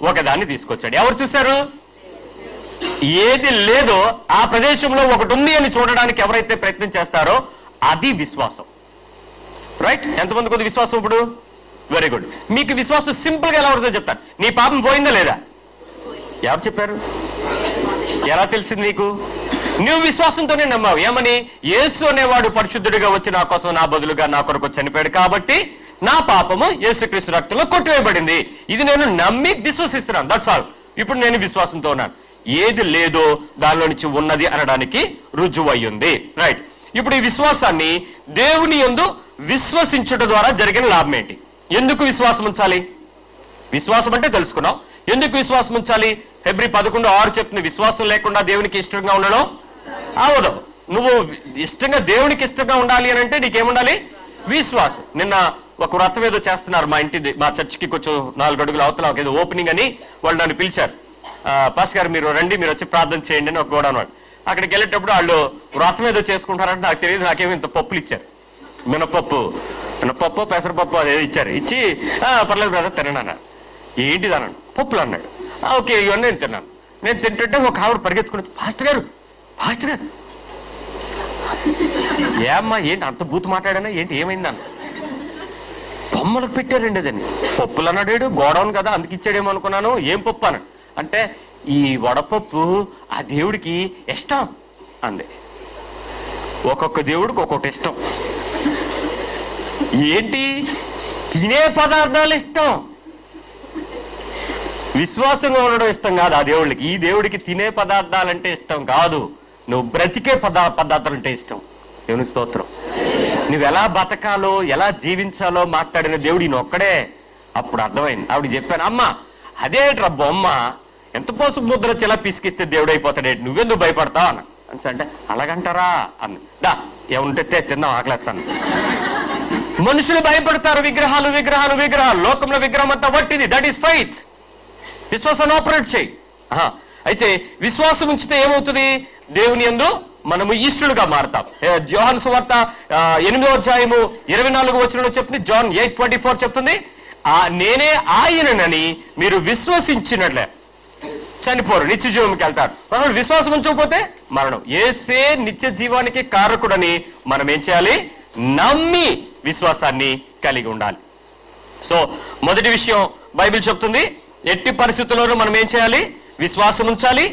ఒకదాన్ని తీసుకొచ్చాడు. ఎవరు చూశారు? ఏది లేదో ఆ ప్రదేశంలో ఒకటి ఉంది అని చూడడానికి ఎవరైతే ప్రయత్నం చేస్తారో అది విశ్వాసం. రైట్? ఎంతమంది కొద్ది విశ్వాసం ఇప్పుడు? Very good. మీకు విశ్వాసం సింపుల్ గా ఎలా ఉంటుందో చెప్తాను. నీ పాపం పోయిందా లేదా? ఎవరు చెప్పారు? ఎలా తెలిసింది నీకు? నువ్వు విశ్వాసంతోనే నమ్మావు. ఏమని? యేసు అనేవాడు పరిశుద్ధుడిగా వచ్చి నా కోసం, నా బదులుగా నా కొరకు చనిపోయాడు కాబట్టి నా పాపము యేసుక్రీస్తు రక్తంలో కొట్టివేయబడింది. ఇది నేను నమ్మి విశ్వసిస్తున్నాను. That's all. ఇప్పుడు నేను విశ్వాసంతో ఉన్నాను. ఏది లేదో దానిలో నుంచి ఉన్నది అనడానికి రుజువు అయ్యింది. రైట్? ఇప్పుడు ఈ విశ్వాసాన్ని దేవుని యందు విశ్వసించుట ద్వారా జరిగిన లాభం ఏంటి? ఎందుకు విశ్వాసం ఉంచాలి? విశ్వాసం అంటే తెలుసుకున్నాం. ఎందుకు విశ్వాసం ఉంచాలి? హెబ్రీ 11:6 చెప్తుంది, విశ్వాసం లేకుండా దేవునికి ఇష్టంగా ఉండడం అవదు. నువ్వు ఇష్టంగా దేవునికి ఇష్టంగా ఉండాలి అని అంటే నీకేముండాలి? విశ్వాసం. నిన్న ఒక వ్రతం ఏదో చేస్తున్నారు మా చర్చికి కొంచెం 4 అడుగుల అవతల ఏదో ఓపెనింగ్ అని వాళ్ళు నన్ను పిలిచారు. పాస్ గారు మీరు రండి, మీరు వచ్చి ప్రార్థన చేయండి అని ఒక గోడ అన్నాడు. అక్కడికి వెళ్ళేటప్పుడు వాళ్ళు వ్రతం ఏదో చేసుకుంటారంటే నాకు తెలియదు, నాకేమో ఇంత పప్పులు ఇచ్చారు. మినపప్పు పెసరపప్పు అదేదో ఇచ్చారు. ఇచ్చి పర్లేదు బ్రదర్ తినండి అన్నాడు. ఏంటిది అన్నాడు. పప్పులు అన్నాడు. ఓకే ఇవన్నీ నేను తిన్నాను. నేను తింటుంటే ఒక ఆవిడ పరిగెత్తుకుని, ఫాస్ట్ గారు ఏమ్మా ఏంటి అంత బూత్ మాట్లాడానా ఏంటి, ఏమైంది అన్న. బొమ్మలకు పెట్టారండి అదని. పప్పులు అన్నాడు, గోడౌన్ కదా అందుకు ఇచ్చాడేమో అనుకున్నాను. ఏం పప్పు అన్నాడు. అంటే ఈ వడపప్పు ఆ దేవుడికి ఇష్టం అంది. ఒక్కొక్క దేవుడికి ఒక్కొక్కటి ఇష్టం. ఏంటి? తినే పదార్థాలు ఇష్టం. విశ్వాసంగా ఉండడం ఇష్టం కాదు ఆ దేవుడికి. ఈ దేవుడికి తినే పదార్థాలంటే ఇష్టం కాదు, నువ్వు బ్రతికే పదార్థాలంటే ఇష్టం. దేవుని స్తోత్రం. నువ్వు ఎలా బతకాలో ఎలా జీవించాలో మాట్లాడిన దేవుడు ఈయన ఒక్కడే. అప్పుడు అర్థమైంది. ఆవిడ చెప్పాను, అమ్మ అదేట్రా బొమ్మ, ఎంత పోసు ముద్ర చిలా పిసికిస్తే దేవుడు అయిపోతాడేంటి, నువ్వెందుకు భయపడతావు అన్న. అంటే అలాగంటారా అంది. దా ఏముంటే తిందాం, ఆకలేస్తాను. మనుషులు భయపడతారు, విగ్రహాలు విగ్రహాలు విగ్రహాలు. లోకంలో విగ్రహం అంతా వట్టిది. That is faith. విశ్వాసాన్ని ఆపరేట్ చేయి. అయితే విశ్వాసం ఉంచితే ఏమవుతుంది? దేవుని యందు మనము ఇష్టలుగా మారుతాం. యోహాను సువార్త 8:24 చెప్తుంది. జాన్ 8:24 చెప్తుంది, నేనే ఆయననని మీరు విశ్వసించినట్లే చనిపోరు, నిత్య జీవంకి వెళ్తారు. మనం విశ్వాసం ఉంచకపోతే మరణం. యేసే నిత్య జీవానికి కారకుడని మనం ఏం చేయాలి? నమ్మి విశ్వాసాన్ని కలిగి ఉండాలి. సో మొదటి విషయం బైబిల్ చెప్తుంది, ఎట్టి పరిస్థితుల్లోనూ మనం ఏం చేయాలి? విశ్వాసం ఉంచాలి.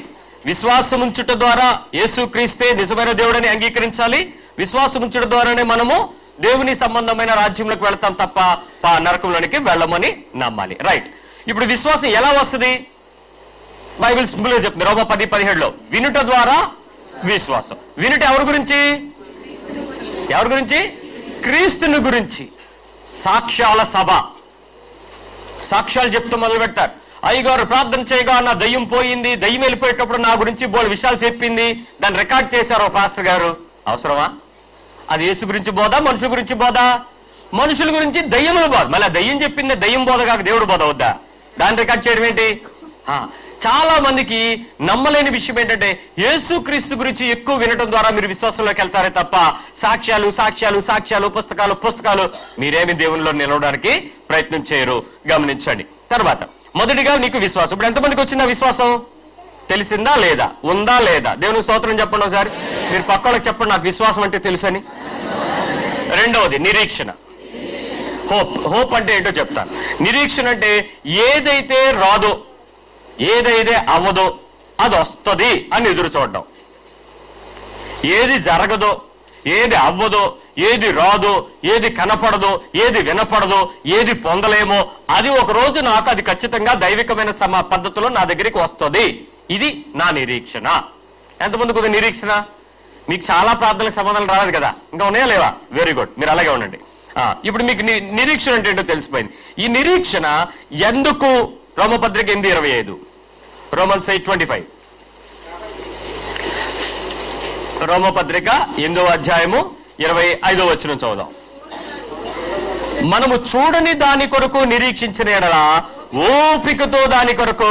విశ్వాసం ఉంచుట ద్వారా యేసుక్రీస్తే నిజమైన దేవుడని అంగీకరించాలి. విశ్వాసం ఉంచుట ద్వారానే మనము దేవుని సంబంధమైన రాజ్యంలోకి వెళ్తాం తప్ప నరకంలోనికి వెళ్ళమని నమ్మాలి. రైట్? ఇప్పుడు విశ్వాసం ఎలా వస్తుంది? బైబిల్ సింపుల్ గా చెప్తుంది. రోమా 10:17 వినుట ద్వారా విశ్వాసం. వినుట ఎవరి గురించి? ఎవరి గురించి? క్రీస్తుని గురించి. సాక్ష్యాల సభ. సాక్ష్యాలు చెప్తూ మొదలు పెడతారు. అయ్యగారు ప్రార్థన చేయగా నా దయ్యం పోయింది, దయ్యం వెళ్ళిపోయేటప్పుడు నా గురించి బోల్ విషయాలు చెప్పింది, దాన్ని రికార్డ్ చేశారు పాస్టర్ గారు. అవసరమా? అది యేసు గురించి బోధ, మనుషుల గురించి బోధ? మనుషుల గురించి దయ్యముల బోధ. మళ్ళీ దయ్యం చెప్పింది దయ్యం బోధ కాక దేవుడు బోధ వద్దా? దాన్ని రికార్డ్ చేయడం ఏంటి? చాలా మందికి నమ్మలేని విషయం ఏంటంటే యేసుక్రీస్తు గురించి ఎక్కువ వినడం ద్వారా మీరు విశ్వాసంలోకి వెళ్తారే తప్ప సాక్ష్యాలు సాక్ష్యాలు సాక్ష్యాలు పుస్తకాలు మీరేమి దేవునిలో నిలవడానికి ప్రయత్నం చేయరు. గమనించండి. తర్వాత మొదటిగా నీకు విశ్వాసం. ఇప్పుడు ఎంతమందికి వచ్చిందా విశ్వాసం? తెలిసిందా లేదా? ఉందా లేదా? దేవుని స్తోత్రం చెప్పండి ఒకసారి. మీరు పక్క వాళ్ళకి చెప్పండి నాకు విశ్వాసం అంటే తెలుసు అని. రెండవది నిరీక్షణ. హోప్ అంటే ఏంటో చెప్తాను. నిరీక్షణ అంటే ఏదైతే రాదో, ఏదైతే అవ్వదో అది వస్తుంది అని ఎదురు చూడడం. ఏది జరగదో, ఏది అవ్వదో, ఏది రాదో, ఏది కనపడదో, ఏది వినపడదో, ఏది పొందలేమో అది ఒక రోజు నాకు అది ఖచ్చితంగా దైవికమైన పద్ధతిలో నా దగ్గరికి వస్తుంది. ఇది నా నిరీక్షణ. ఎంతమందికి ఉంది నిరీక్షణ? మీకు చాలా ప్రార్థనలకు సమాధానం రాలేదు కదా, ఇంకా ఉన్నాయా లేవా? వెరీ గుడ్, మీరు అలాగే ఉండండి. ఇప్పుడు మీకు నిరీక్షణ అంటే ఏంటో తెలిసిపోయింది. ఈ నిరీక్షణ ఎందుకు? రోమపత్రిక 8:25, రోమన్స్ 8:25. రోమపత్రిక 8:25 చదువుదాం. మనము చూడని దాని కొరకు నిరీక్షించిన ఎడల ఓపికతో దాని కొరకు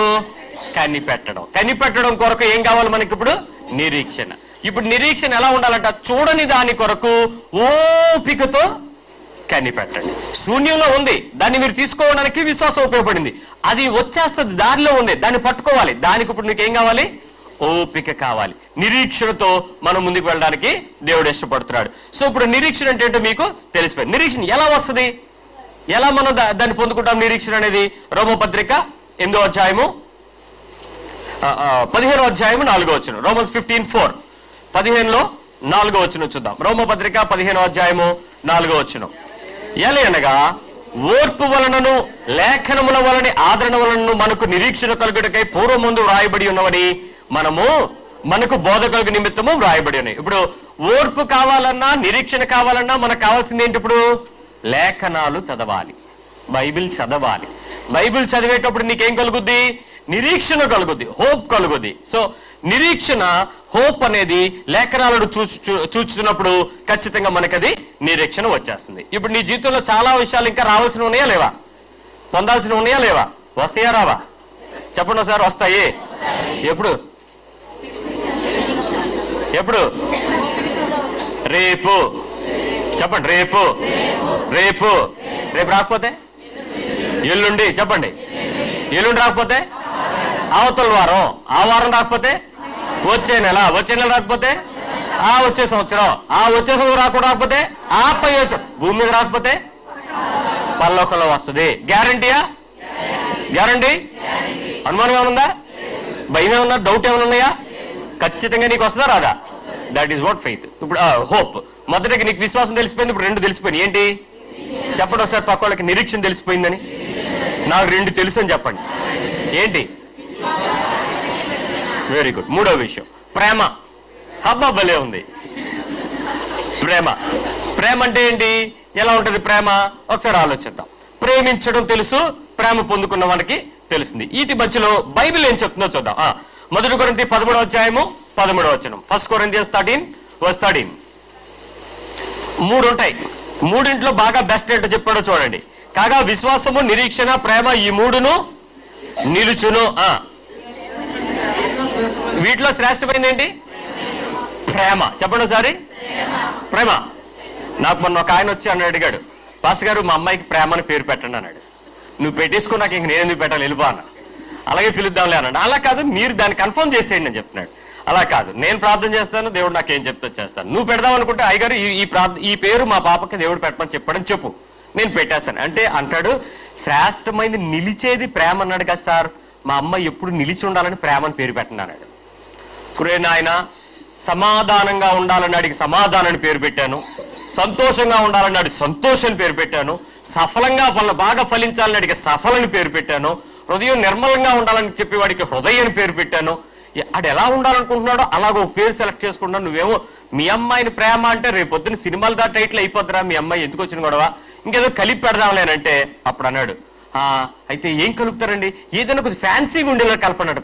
కనిపెట్టడం కొరకు ఏం కావాలి మనకి? ఇప్పుడు నిరీక్షణ. ఇప్పుడు నిరీక్షణ ఎలా ఉండాలంట? చూడని దాని కొరకు ఓపికతో కనిపెట్టండి. శూన్యంలో ఉంది, దాన్ని మీరు తీసుకోవడానికి విశ్వాసం ఉపయోగపడింది. అది వచ్చేస్తుంది, దారిలో ఉంది, దాన్ని పట్టుకోవాలి. దానికి ఇప్పుడు నీకు ఏం కావాలి? ఓపిక కావాలి. నిరీక్షణతో మనం ముందుకు వెళ్ళడానికి దేవుడు ఇష్టపడుతున్నాడు. సో ఇప్పుడు నిరీక్షణ అంటే ఏంటో మీకు తెలిసిపోయింది. నిరీక్షణ ఎలా వస్తుంది, ఎలా మనం దాన్ని పొందుకుంటాం? నిరీక్షణ అనేది రోమపత్రిక 8వ అధ్యాయము 15వ అధ్యాయము 4వ వచనం. Romans 15:4 15లో 4వ వచనం చూద్దాం. రోమపత్రిక 15వ అధ్యాయము 4వ వచనం. ఎలయనగా ఓర్పు వలనను లేఖనముల వలని ఆదరణ వలనను మనకు నిరీక్షణ కలుగుటకై పూర్వమందు వ్రాయబడి ఉన్నవని మనకు బోధ కలుగు నిమిత్తము వ్రాయబడి ఉన్నాయి. ఇప్పుడు ఓర్పు కావాలన్నా నిరీక్షణ కావాలన్నా మనకు కావాల్సింది ఏంటి? ఇప్పుడు లేఖనాలు చదవాలి, బైబిల్ చదవాలి. బైబిల్ చదివేటప్పుడు నీకేం కలుగుద్ది? నిరీక్షణ కలుగుద్ది, హోప్ కలుగుద్ది. సో నిరీక్షణ, హోప్ అనేది లేఖనాలను చూస్తున్నప్పుడు ఖచ్చితంగా మనకి అది నిరీక్షణ వచ్చేస్తుంది. ఇప్పుడు నీ జీవితంలో చాలా విషయాలు ఇంకా రావాల్సిన ఉన్నాయా లేవా? పొందాల్సిన ఉన్నాయా లేవా? వస్తాయా రావా? చెప్పండి ఒకసారి. వస్తాయి. ఎప్పుడు? ఎప్పుడు? రేపు. చెప్పండి. రేపు. రేపు. రేపు రాకపోతే ఎల్లుండి. చెప్పండి. ఎల్లుండి రాకపోతే అవతల వారం. ఆ వారం రాకపోతే వచ్చే నెల. వచ్చే నెల రాకపోతే వచ్చే సంవత్సరం. వచ్చే సంవత్సరం రాకుండా రాకపోతే పై భూమి మీద రాకపోతే పరలోకంలో వస్తుంది. గ్యారంటీయా? గ్యారంటీ. అనుమానం ఏమనుందా? భయం ఏమన్నా? డౌట్ ఏమైనా ఉన్నాయా? ఖచ్చితంగా నీకు వస్తుందా రాదా? That is what faith. ఇప్పుడు హోప్. మొదటికి నీకు విశ్వాసం తెలిసిపోయింది, ఇప్పుడు 2 తెలిసిపోయింది. ఏంటి? చెప్పండి ఒకసారి. పక్క వాళ్ళకి నిరీక్షణ తెలిసిపోయిందని. నాకు 2 తెలుసు అని చెప్పండి. ఏంటి? Very good. 3వ విషయం ప్రేమ. హబ్బా భలే ఉంది. ప్రేమ. ప్రేమ అంటే ఏంటి? ఎలా ఉంటుంది ప్రేమ? ఒకసారి ఆలోచిద్దాం. ప్రేమించడం తెలుసు, ప్రేమ పొందుకున్న వానికి తెలుస్తుంది. వీటి మధ్యలో బైబిల్ ఏం చెప్తుందో చూద్దాం. 1 కొరింథీ 13వ అధ్యాయము 13వ వచనం. 1 Corinthians 13:13. 3 ఉంటాయి. 3 బాగా బెస్ట్ ఏంటో చెప్పాడో చూడండి. కాగా విశ్వాసము, నిరీక్షణ, ప్రేమ, ఈ 3ను నిలుచును. వీటిలో శ్రేష్టమైంది ఏంటి? ప్రేమ. చెప్పండి ఒకసారి. ప్రేమ. నాకు మొన్న ఒక ఆయన వచ్చి అన్నాడు, అడిగాడు, పాస్టర్ గారు మా అమ్మాయికి ప్రేమ అని పేరు పెట్టండి అన్నాడు. నువ్వు పెట్టేసుకో, నాకు ఇంక నేనెందుకు పెట్టాలి, వెళ్ళిపో అన్న. అలాగే పిలుద్దాంలే అన్నాడు. అలా కాదు, మీరు దాన్ని కన్ఫర్మ్ చేసేయండి అని చెప్తున్నాడు. అలా కాదు, నేను ప్రార్థన చేస్తాను, దేవుడు నాకేం చెప్తే చేస్తాను. నువ్వు పెడదాం అనుకుంటే అయ్యగారు ఈ పేరు మా పాపకి దేవుడు పెట్టమని చెప్పాడని చెప్పు, నేను పెట్టేస్తాను అంటే అంటాడు. శ్రేష్టమైంది నిలిచేది ప్రేమ అన్నాడు కదా సార్. మా అమ్మ ఎప్పుడు నిలిచి ఉండాలని ప్రేమని పేరు పెట్టండి అన్నాడు. కురే నాయన, సమాధానంగా ఉండాలన్నాడికి సమాధానాన్ని పేరు పెట్టాను, సంతోషంగా ఉండాలన్నాడు సంతోషాన్ని పేరు పెట్టాను, సఫలంగా బాగా ఫలించాలన్నాడికి సఫలని పేరు పెట్టాను, హృదయం నిర్మలంగా ఉండాలని చెప్పేవాడికి హృదయాన్ని పేరు పెట్టాను. అది ఎలా ఉండాలనుకుంటున్నాడో అలాగ ఒక పేరు సెలెక్ట్ చేసుకుంటున్నావు. నువ్వేమో మీ అమ్మాయిని ప్రేమ అంటే రేపు పొద్దున్న సినిమాలు దా టైటిల్ అయిపోద్దిరా, మీ అమ్మాయి ఎందుకు వచ్చిన గొడవ, ఇంకేదో కలిపి పెడదాంలేనంటే అప్పుడు అన్నాడు, అయితే ఏం కలుపుతారండి, ఏదైనా కొంచెం ఫ్యాన్సీగా ఉండేలా కలపన్నాడు.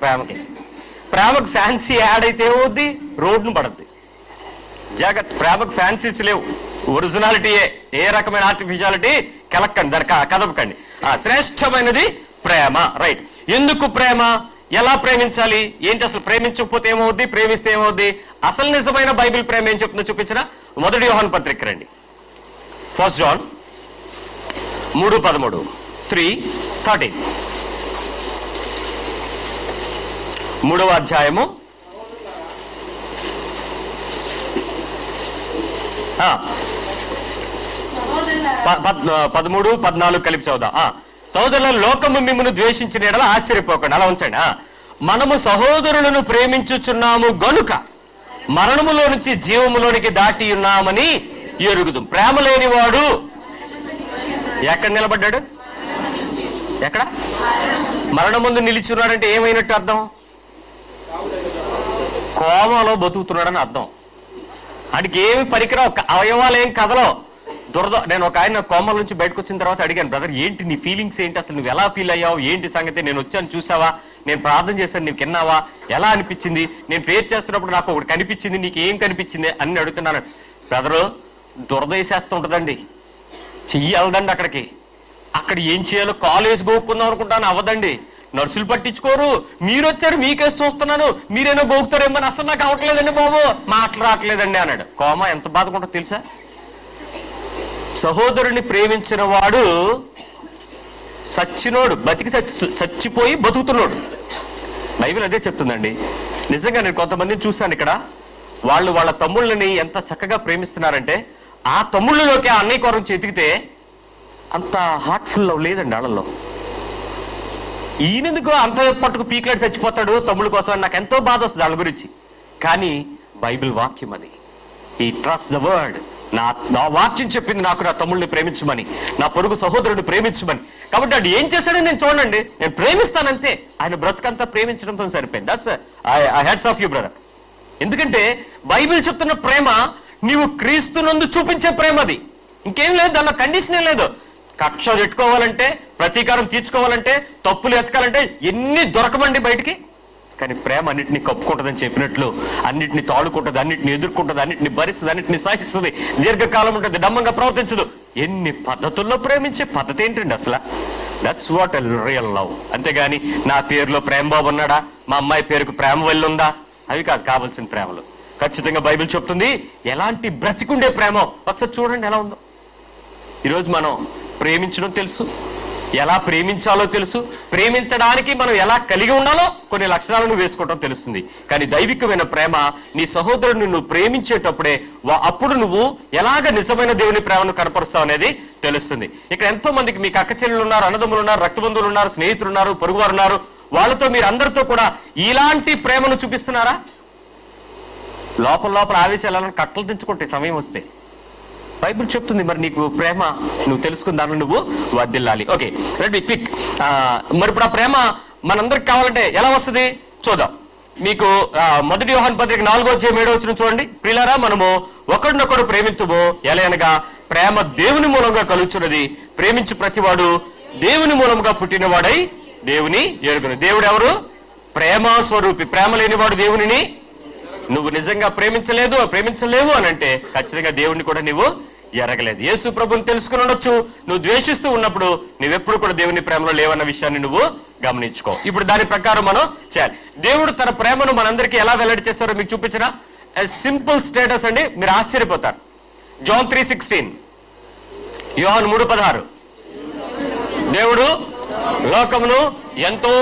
ప్రేమకు ఫ్యాన్సీ యాడ్ అయితే ఏమవుద్ది, రోడ్డును పడద్ది. జాగ్రత్త, ప్రేమకు ఫ్యాన్సీస్ లేవు, ఒరిజినాలిటీయే. ఏ రకమైన ఆర్టిఫిషియాలిటీ కలక్కండి, దాన్ని కదపకండి. శ్రేష్టమైనది ప్రేమ. రైట్. ఎందుకు ప్రేమ, ఎలా ప్రేమించాలి, ఏంటి అసలు, ప్రేమించకపోతే ఏమవుద్ది, ప్రేమిస్తే ఏమవుద్ది, అసలు నిజమైన బైబిల్ ప్రేమ ఏం చెప్తుందో చూపించిన 1 యోహాను పత్రిక రండి. 1 John 3:13 3:13 3వ అధ్యాయము 13-14 కలిపి చదువుదాం. సహోదరుల, లోకము మిమ్మును ద్వేషించిన యెడల ఆశ్చర్యపోకండి. అలా ఉంచండి. మనము సహోదరులను ప్రేమించుచున్నాము గనుక మరణములో నుంచి జీవములోనికి దాటి ఉన్నామని ఎరుగుదు. ప్రేమ లేనివాడు ఎక్కడ నిలబడ్డాడు, ఎక్కడ మరణం ముందు నిలిచున్నాడంటే ఏమైనట్టు అర్థం, కోమలో బతుకుతున్నాడని అర్థం. వాడికి ఏమి పరికరావు, అవయవాలు ఏం కదలో, దురద. నేను ఒక ఆయన కోమల నుంచి బయటకు వచ్చిన తర్వాత అడిగాను, బ్రదర్ ఏంటి నీ ఫీలింగ్స్ ఏంటి, అసలు నువ్వు ఎలా ఫీల్ అయ్యావు, ఏంటి సంగతి, నేను వచ్చాను చూసావా, నేను ప్రార్థన చేశాను నీకు విన్నావా, ఎలా అనిపించింది, నేను ప్రేర్ చేస్తున్నప్పుడు నాకు ఒకటి కనిపించింది, నీకు ఏం కనిపించింది అని అడుగుతున్నాను. బ్రదరు, దురద వేసేస్తూ ఉంటుందండి, చెయ్యి వెళ్దండి అక్కడికి, అక్కడ ఏం చేయాలో కాలేజ్ గోక్కుందాం అనుకుంటాను, అవ్వదండి, నర్సులు పట్టించుకోరు, మీరు వచ్చారు మీకేసి చూస్తున్నాను, మీరేనో గోకుతారేమో, అసలు నాకు అవ్వట్లేదండి బాబు, మాటలు రావట్లేదండి అన్నాడు. కోమ ఎంత బాధకుంటుందో తెలుసా. సహోదరుని ప్రేమించిన వాడు చచ్చినోడు, చచ్చిపోయి బతుకుతున్నాడు. బైబిల్ అదే చెప్తుందండి. నిజంగా నేను కొంతమందిని చూశాను ఇక్కడ, వాళ్ళు వాళ్ళ తమ్ముళ్ళని ఎంత చక్కగా ప్రేమిస్తున్నారంటే ఆ తమ్ముళ్ళలోకి ఆ అన్నయ్య కోరం ఎతికితే అంత హార్ట్ఫుల్ లవ్ లేదండి వాళ్ళలో. ఈయనెందుకు అంత పట్టుకు పీక్లాడి చచ్చిపోతాడు తమ్ముళ్ళ కోసం అని నాకు ఎంతో బాధ వస్తుంది వాళ్ళ గురించి. కానీ బైబిల్ వాక్యం అది, ఈ ట్రస్ట్ ద వర్డ్. నా వాక్యం చెప్పింది నాకు నా తమ్ముళ్ళని ప్రేమించమని, నా పొరుగు సహోదరుడిని ప్రేమించమని. కాబట్టి అది ఏం చేశాడని నేను చూడండి, నేను ప్రేమిస్తానంతే. ఆయన బ్రతుకంతా ప్రేమించడంతో సరిపోయింది. That's I heads of you brother. ఎందుకంటే బైబిల్ చెప్తున్న ప్రేమ నీవు క్రీస్తునందు చూపించే ప్రేమ, అది ఇంకేం లేదు, దానిలో కండిషనే లేదు. కక్ష పెట్టుకోవాలంటే, ప్రతీకారం తీర్చుకోవాలంటే, తప్పులు ఎతకాలంటే ఎన్ని దొరకమండి బయటికి. కానీ ప్రేమ అన్నింటినీ కప్పుకుంటుందని చెప్పినట్లు అన్నింటినీ తాడుకుంటుంది, అన్నింటిని ఎదుర్కొంటుంది, అన్నింటిని భరిస్తుంది, అన్నింటినీ సహిస్తుంది, దీర్ఘకాలం ఉంటుంది, డమ్మంగా ప్రవర్తించదు. ఎన్ని పద్ధతుల్లో ప్రేమించే పద్ధతి ఏంటండి అసలు? That's what a real love. అంతేగాని నా పేరులో ప్రేమ బాబు ఉన్నాడా, మా అమ్మాయి పేరుకు ప్రేమ వెళ్ళి ఉందా, అవి కాదు కావాల్సిన ప్రేమలు. ఖచ్చితంగా బైబిల్ చెప్తుంది ఎలాంటి బ్రతికుండే ప్రేమ. ఒకసారి చూడండి ఎలా ఉందో. ఈరోజు మనం ప్రేమించడం తెలుసు, ఎలా ప్రేమించాలో తెలుసు, ప్రేమించడానికి మనం ఎలా కలిగి ఉండాలో కొన్ని లక్షణాలను వేసుకోవడం తెలుస్తుంది. కానీ దైవికమైన ప్రేమ నీ సహోదరుడిని నువ్వు ప్రేమించేటప్పుడే అప్పుడు నువ్వు ఎలాగ నిజమైన దేవుని ప్రేమను కనపరుస్తావు అనేది తెలుస్తుంది. ఇక్కడ ఎంతో మందికి మీకు అక్క చెల్లెలు ఉన్నారు, అన్నదమ్ములు ఉన్నారు, రక్తబంధువులు ఉన్నారు, స్నేహితులు ఉన్నారు, పొరుగువారు ఉన్నారు. వాళ్ళతో మీరు అందరితో కూడా ఇలాంటి ప్రేమను చూపిస్తున్నారా? లోపల లోపల ఆవేశాలను కట్టలు తెంచుకుంటే సమయం వస్తే బైబిల్ చెప్తుంది మరి నీకు ప్రేమ నువ్వు తెలుసుకున్న దానిలో నువ్వు వర్ధిల్లాలి. Okay, let me quick. మరి ఇప్పుడు ఆ ప్రేమ మనందరికి కావాలంటే ఎలా వస్తుంది చూద్దాం. మీకు 1 యోహాను పత్రిక 4:7 చూడండి. ప్రియులారా, మనము ఒకరినొకరు ప్రేమింతుము, ఎలా అనగా ప్రేమ దేవుని మూలంగా కలుగుచున్నది. ప్రేమించు ప్రతివాడు దేవుని మూలంగా పుట్టినవాడై దేవుని ఎరుగును. దేవుడు ఎవరు? ప్రేమ స్వరూపి. ప్రేమ లేనివాడు దేవునిని నువ్వు నిజంగా ప్రేమించలేవు అని అంటే ఖచ్చితంగా దేవుడిని కూడా నువ్వు ఎరగలేదు. యేసు ప్రభుని తెలుసుకుని ఉండొచ్చు, నువ్వు ద్వేషిస్తూ ఉన్నప్పుడు నువ్వెప్పుడు కూడా దేవుని ప్రేమలో లేవన్న విషయాన్ని నువ్వు గమనించుకో. ఇప్పుడు దాని ప్రకారం మనం చేయాలి. దేవుడు తన ప్రేమను మనందరికీ ఎలా వెల్లడి చేస్తారో మీకు చూపించిన సింపుల్ స్టేటస్ అండి, మీరు ఆశ్చర్యపోతారు. జాన్ 3:16, యోహాను 3:16, దేవుడు లోకమును ఎంతో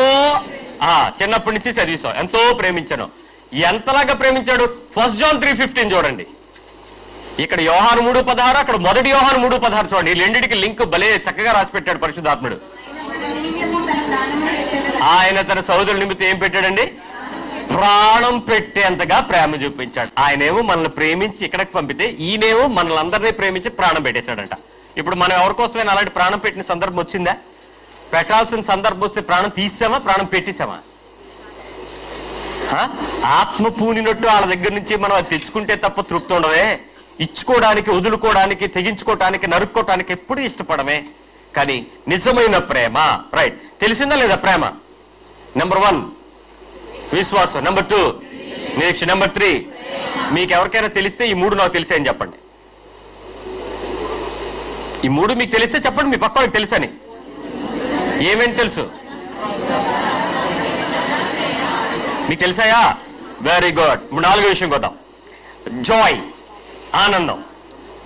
చిన్నప్పటి నుంచి చదివిస్తాం ఎంతో ప్రేమించాను. ఎంతలాగా ప్రేమించాడు? 1 జాన్ 3:15 చూడండి. ఇక్కడ యోహాను 3:16, అక్కడ 1 యోహాను 3:16 చూడండి. ఈ రెండింటికి లింక్ భలే చక్కగా రాసి పెట్టాడు పరిశుద్ధాత్ముడు. ఆయన తన సహోదరుల నిమిత్తం ఏం పెట్టాడండి? ప్రాణం పెట్టేంతగా ప్రేమ చూపించాడు. ఆయనేమో మనల్ని ప్రేమించి ఇక్కడికి పంపితే ఈయనేమో మనల్ని అందరినీ ప్రేమించి ప్రాణం పెట్టేశాడంట. ఇప్పుడు మనం ఎవరికోసమైనా అలాంటి ప్రాణం పెట్టిన సందర్భం వచ్చిందా? పెట్టాల్సిన సందర్భం వస్తే ప్రాణం తీసామా, ప్రాణం పెట్టేశామా? ఆత్మ పూనినట్టు వాళ్ళ దగ్గర నుంచి మనం అది తెచ్చుకుంటే తప్ప తృప్తి ఉండదే. ఇచ్చుకోవడానికి, వదులుకోవడానికి, తెగించుకోవటానికి, నరుక్కోవటానికి ఎప్పుడు ఇష్టపడమే. కానీ నిజమైన ప్రేమ, రైట్, తెలిసిందా లేదా ప్రేమ? నెంబర్ 1 విశ్వాసం, నెంబర్ 2 నిరీక్ష, నెంబర్ 3 మీకు ఎవరికైనా తెలిస్తే ఈ 3 నాకు తెలిసే అని చెప్పండి. ఈ 3 మీకు తెలిస్తే చెప్పండి మీ పక్కనకి తెలుసని. ఏమేంటి తెలుసు మీకు తెలుసాయా? Very good. 4వ విషయం కొద్దాం. జాయ్, ఆనందం.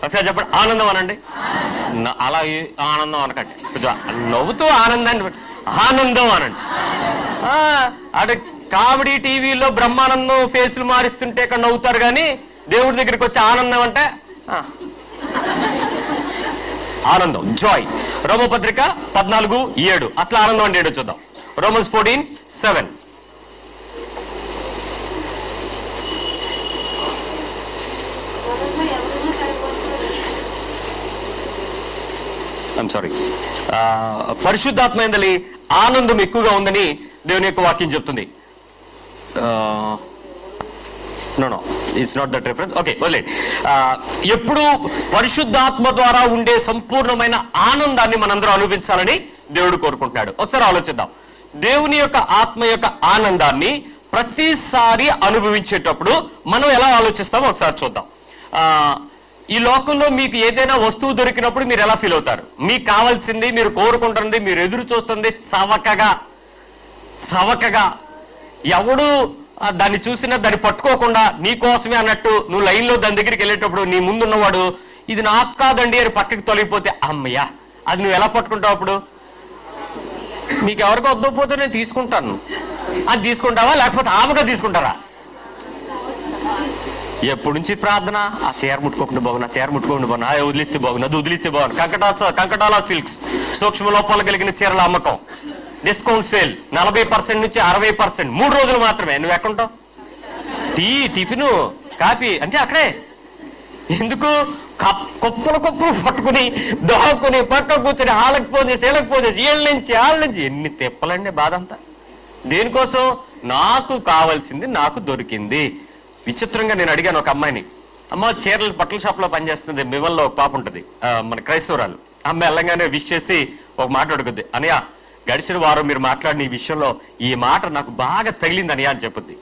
ఒకసారి చెప్పండి, ఆనందం అనండి. అలా ఆనందం అనకండి, నవ్వుతూ ఆనందాన్ని ఆనందం అనండి. అంటే కామెడీ టీవీలో బ్రహ్మానందం ఫేసులు మారిస్తుంటే ఇక్కడ నవ్వుతారు, కానీ దేవుడి దగ్గరికి వచ్చి ఆనందం అంటే ఆనందం, జాయ్. రోమపత్రిక 14:7 అసలు ఆనందం అంటే ఏడో చూద్దాం. రోమన్స్ 14:7. సారీ, పరిశుద్ధాత్మ యందలి ఆనందం ఎక్కువగా ఉందని దేవుని యొక్క వాక్యం చెప్తుంది. No it's not that reference. Okay, వదిలేండి. ఎప్పుడు పరిశుద్ధాత్మ ద్వారా ఉండే సంపూర్ణమైన ఆనందాన్ని మనందరం అనుభవించాలని దేవుడు కోరుకుంటున్నాడు. ఒకసారి ఆలోచిద్దాం. దేవుని యొక్క ఆత్మ యొక్క ఆనందాన్ని ప్రతిసారి అనుభవించేటప్పుడు మనం ఎలా ఆలోచిస్తామో ఒకసారి చూద్దాం. ఈ లోకంలో మీకు ఏదైనా వస్తువు దొరికినప్పుడు మీరు ఎలా ఫీల్ అవుతారు? మీకు కావాల్సింది, మీరు కోరుకుంటుంది, మీరు ఎదురు చూస్తుంది సవకగా ఎవడు దాన్ని చూసినా దాన్ని పట్టుకోకుండా నీ కోసమే అన్నట్టు నువ్వు లైన్లో దాని దగ్గరికి వెళ్ళేటప్పుడు నీ ముందున్నవాడు ఇది నాకు కాదండి అని పక్కకి తొలగిపోతే అమ్మయ్యా అది నువ్వు ఎలా పట్టుకుంటావు? అప్పుడు మీకు ఎవరికి వద్దకపోతే నేను తీసుకుంటాను అది తీసుకుంటావా, లేకపోతే ఆమెగా తీసుకుంటారా? ఎప్పటి నుంచి ప్రార్థన, ఆ చీర ముట్టుకోకుండా బాగున్నా, చీర ముట్టుకోకుండా బాగున్నా, వదిలిస్తే బాగున్నా, అది వదిలిస్తే బాగున్నా. కంకటాల సిల్క్స్ సూక్ష్మ లోపాలు కలిగిన చీరల అమ్మకం, డిస్కౌంట్ సేల్ 40% నుంచి 60%, 3 రోజులు మాత్రమే. నువ్వు ఎక్కడుంటావు? టిఫిను కాఫీ అంటే అక్కడే. ఎందుకు? కుప్పలు పట్టుకుని దోహకుని పక్క కూర్చొని వాళ్ళకి ఫోన్ చేసి వీళ్ళకి ఫోన్ చేసి వాళ్ళ నుంచి ఎన్ని తిప్పలండి బాధ అంతా. దేనికోసం? నాకు కావాల్సింది నాకు దొరికింది. విచిత్రంగా నేను అడిగాను ఒక అమ్మాయిని, అమ్మ చీరలు బట్టల షాప్లో పనిచేస్తుంది, మివల్లో ఒక పాప ఉంటుంది, మన క్రైస్తవురాలు. అమ్మాయి వెళ్ళంగానే విష్ చేసి ఒక మాట అడుగుద్ది, అనయ్య గడిచిన వారం మీరు మాట్లాడిన ఈ విషయంలో ఈ మాట నాకు బాగా తగిలింది అనయ్య అని చెప్పుద్ది.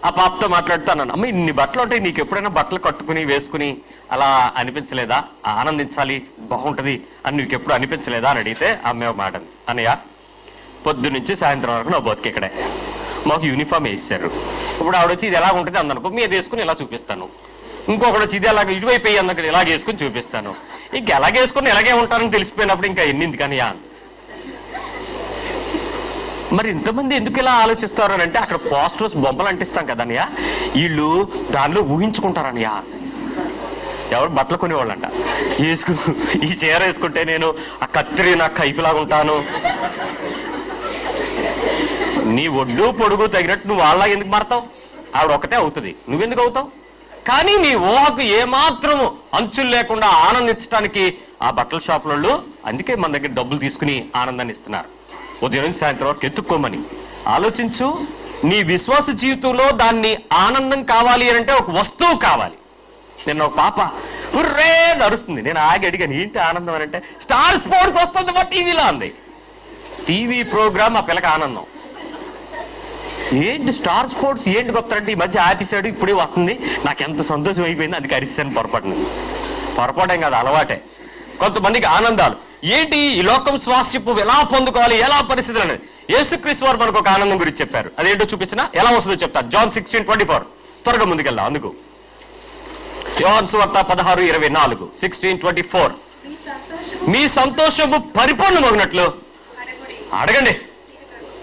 ఆ పాపతో మాట్లాడుతాను, అమ్మ ఇన్ని బట్టలు ఉంటాయి, నీకు ఎప్పుడైనా బట్టలు కట్టుకుని వేసుకుని అలా అనిపించలేదా? ఆనందించాలి, బాగుంటుంది అని నీకు ఎప్పుడు అనిపించలేదా అని అడిగితే అమ్మాయి ఒక మాట, అనయ్య పొద్దు నుంచి సాయంత్రం వరకు నా బతుకు ఇక్కడే, మాకు యూనిఫామ్ వేసారు. ఇప్పుడు ఆవిడ వచ్చి ఇది ఎలా ఉంటుంది అందనుకో, మీద వేసుకుని ఇలా చూపిస్తాను, ఇంకొకటి వచ్చి ఇది అలాగ ఇటువైపు అయ్యి అందరికి ఇలాగ వేసుకుని చూపిస్తాను. ఇంక ఎలాగేసుకుని ఎలాగే ఉంటారని తెలిసిపోయినప్పుడు ఇంకా ఎన్నింది కానీ. మరి ఇంతమంది ఎందుకు ఇలా ఆలోచిస్తారు అని అంటే, అక్కడ పోస్టర్స్ బొమ్మలు అంటిస్తాం కదనయ్య, వీళ్ళు దానిలో ఊహించుకుంటారనయ్య. ఎవరు బట్టలు కొనేవాళ్ళంట, ఈ చీర వేసుకుంటే నేను ఆ కత్తిరి నాకు కైపులాగా ఉంటాను. నీ ఒడ్డు పొడుగు తగినట్టు నువ్వు వాళ్ళ ఎందుకు మారతావు? ఆవిడ ఒకటే అవుతుంది, నువ్వెందుకు అవుతావు? కానీ నీ ఊహకు ఏమాత్రము అంచులు లేకుండా ఆనందించడానికి ఆ బట్టల షాపులలో అందుకే మన దగ్గర డబ్బులు తీసుకుని ఆనందాన్ని ఇస్తున్నారు. ఉదయం నుంచి సాయంత్రం వరకు ఎత్తుక్కోమని ఆలోచించు. నీ విశ్వాస జీవితంలో దాన్ని ఆనందం కావాలి అని అంటే ఒక వస్తువు కావాలి. నిన్న ఒక పాప హుర్రే నడుస్తుంది, నేను ఆగి అడిగాను ఏంటి ఆనందం అని అంటే, స్టార్ స్పోర్ట్స్ వస్తుంది మా టీవీలో అంది. టీవీ ప్రోగ్రామ్ ఆ పిల్లకి ఆనందం. ఏంటి స్టార్ స్పోర్ట్స్ ఏంటి గొప్ప అంటే, ఈ మధ్య ఆపేసాడు ఇప్పుడే వస్తుంది, నాకు ఎంత సంతోషం అయిపోయింది, అది అరిసాను పొరపాటేం కాదు, అలవాటే. కొంతమందికి ఆనందాలు ఏంటి, ఈ లోకం స్వాస్థ్యపు ఎలా పొందుకోవాలి, ఎలా పరిస్థితులు అనేది. యేసుక్రీస్తు వారు మనకు ఒక ఆనందం గురించి చెప్పారు, అదేంటో చూపించినా ఎలా వస్తుందో చెప్తారు. John 16:24 త్వరగా ముందుకెళ్దాం. అందుకు యోహాను సువార్త 16:24 16:24 మీ సంతోషము పరిపూర్ణమగినట్లు అడగండి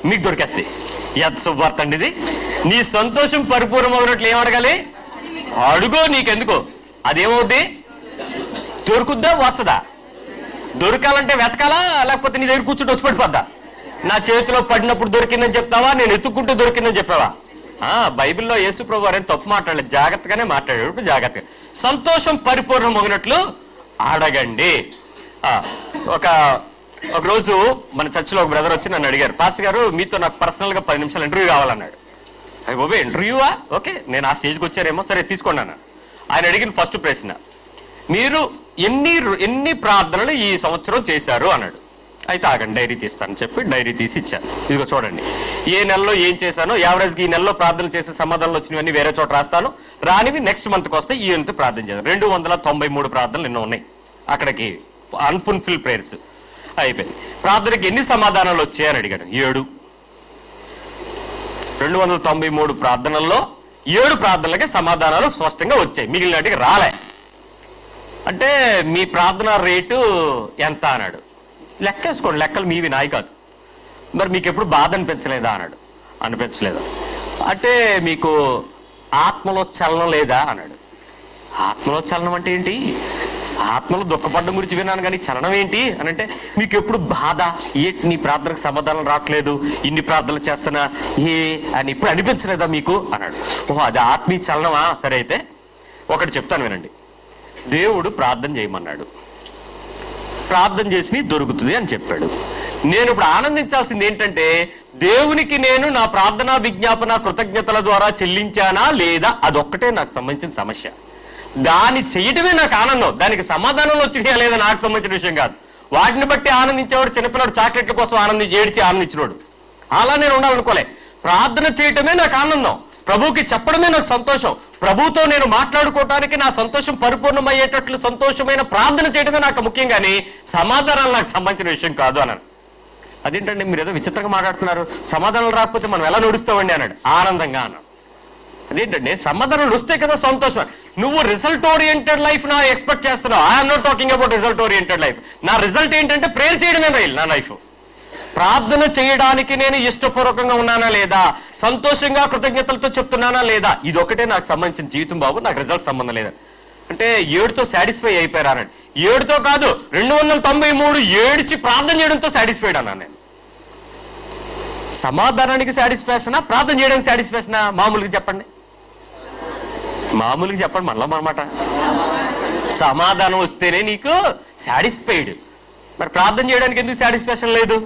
మీకు దొరికేస్తాయి. ఎంత శుభవార్త అండి ఇది. నీ సంతోషం పరిపూర్ణమగినట్లు ఏం అడగాలి? అడుగో, నీకెందుకో. అదేమవుద్ది? దొరుకుద్దా వస్తుందా? దొరకాలంటే వెతకాలా, లేకపోతే నీ దగ్గర కూర్చుంటే వచ్చి పడిపోద్దా? నా చేతిలో పడినప్పుడు దొరికిందని చెప్తావా, నేను ఎత్తుక్కుంటూ దొరికిందని చెప్పావా? బైబిల్లో యేసు ప్రభు వారు తప్పు మాట్లాడలేదు, జాగ్రత్తగానే మాట్లాడాడు. జాగ్రత్తగా సంతోషం పరిపూర్ణమగినట్లు అడగండి. ఒక రోజు మన చర్చిలో ఒక బ్రదర్ వచ్చి నన్ను అడిగారు, పాస్టర్ గారు మీతో నాకు పర్సనల్గా 10 నిమిషాలు ఇంటర్వ్యూ కావాలన్నాడు. అయ్యి బాబే ఇంటర్వ్యూవా? ఓకే, నేను ఆ స్టేజ్కి వచ్చారేమో, సరే తీసుకోండి అన్న. ఆయన అడిగిన ఫస్ట్ ప్రశ్న, మీరు ఎన్ని ప్రార్థనలు ఈ సంవత్సరం చేశారు అన్నాడు. అయితే ఆగండి డైరీ తీస్తాను చెప్పి డైరీ తీసి ఇచ్చాను. ఇదిగో చూడండి, ఏ నెలలో ఏం చేశానో, యావరేజ్గా ఈ నెలలో ప్రార్థనలు చేసే సమాధానాలు వచ్చినవన్నీ వేరే చోట రాస్తాను, రానివి నెక్స్ట్ మంత్కి వస్తే ఈ ఎంత ప్రార్థన చేశాను. 293 ప్రార్థనలు ఎన్నో ఉన్నాయి అక్కడికి, అన్ఫుల్ఫిల్ ప్రేయర్స్ అయిపోయింది. ప్రార్థనకి ఎన్ని సమాధానాలు వచ్చాయని అడిగాడు. 7. 293 ప్రార్థనల్లో 7 ప్రార్థనలకి సమాధానాలు స్పష్టంగా వచ్చాయి, మిగిలినటికి రాలే. అంటే మీ ప్రార్థన రేటు ఎంత అన్నాడు. లెక్కేసుకోండి, లెక్కలు మీవి నాయి కాదు. మరి మీకు ఎప్పుడు బాధ అనిపించలేదా అన్నాడు. అనిపించలేదు. అంటే మీకు ఆత్మలో చలనం లేదా అన్నాడు. ఆత్మలో చలనం అంటే ఏంటి? ఆత్మలో దుఃఖపడ్డం గురించి విన్నాను కానీ చలనం ఏంటి అని అంటే, మీకు ఎప్పుడు బాధ, ఏంటి నీ ప్రార్థనకు సమాధానం రావట్లేదు, ఇన్ని ప్రార్థనలు చేస్తున్నా అని ఇప్పుడు అనిపించలేదా మీకు అన్నాడు. ఓహో అది ఆత్మీయ చలనమా? సరే అయితే ఒకటి చెప్తాను వినండి. దేవుడు ప్రార్థన చేయమన్నాడు, ప్రార్థన చేసి దొరుకుతుంది అని చెప్పాడు. నేను ఇప్పుడు ఆనందించాల్సింది ఏంటంటే, దేవునికి నేను నా ప్రార్థనా విజ్ఞాపన కృతజ్ఞతల ద్వారా చెల్లించానా లేదా, అదొక్కటే నాకు సంబంధించిన సమస్య. దాన్ని చేయటమే నాకు ఆనందం, దానికి సమాధానంలో వచ్చినా లేదా నాకు సంబంధించిన విషయం కాదు. వాటిని బట్టి ఆనందించేవాడు చిన్నపిల్లడు చాక్లెట్ల కోసం ఏడ్చి ఆనందించినోడు. అలా నేను ఉండాలనుకోలే. ప్రార్థన చేయటమే నాకు ఆనందం, ప్రభువుకి చెప్పడమే నాకు సంతోషం, ప్రభుతో నేను మాట్లాడుకోవటానికి నా సంతోషం పరిపూర్ణమయ్యేటట్లు సంతోషమైన ప్రార్థన చేయడమే నాకు ముఖ్యం, కానీ సమాధానాలు నాకు సంబంధించిన విషయం కాదు అన్నాడు. అదేంటండి మీరు ఏదో విచిత్రంగా మాట్లాడుతున్నారు, సమాధానాలు రాకపోతే మనం ఎలా నడుస్తామండి అన్నాడు. ఆనందంగా అన్నాడు. అదేంటండి సమాధానాలు వస్తే కదా సంతోషం. నువ్వు రిజల్ట్ ఓరియంటెడ్ లైఫ్ నా ఎక్స్పెక్ట్ చేస్తున్నావు. I'm not talking about result oriented life. నా రిజల్ట్ ఏంటంటే ప్రేయర్ చేయడమే నా లైఫ్. ప్రార్థన చేయడానికి నేను ఇష్టపూర్వకంగా ఉన్నానా లేదా, సంతోషంగా కృతజ్ఞతలతో చెప్తున్నానా లేదా, ఇదొకటే నాకు సంబంధించిన జీవితం బాబు, నాకు రిజల్ట్ సంబంధం లేదా అంటే 7తో సాటిస్ఫై అయిపోయారనండి. 7తో కాదు, 293 ఏడ్చి ప్రార్థన చేయడంతో సాటిస్ఫైడ్ అన్నాను నేను. సమాధానానికి సాటిస్ఫాక్షనా, ప్రార్థన చేయడానికి సాటిస్ఫాక్షనా? మామూలుగా చెప్పండి, మామూలుగా చెప్పండి, మనమాట సమాధానం వస్తేనే నీకు సాటిస్ఫైడ్. మరి ప్రార్థన చేయడానికి ఎందుకు సాటిస్ఫాక్షన్ లేదు?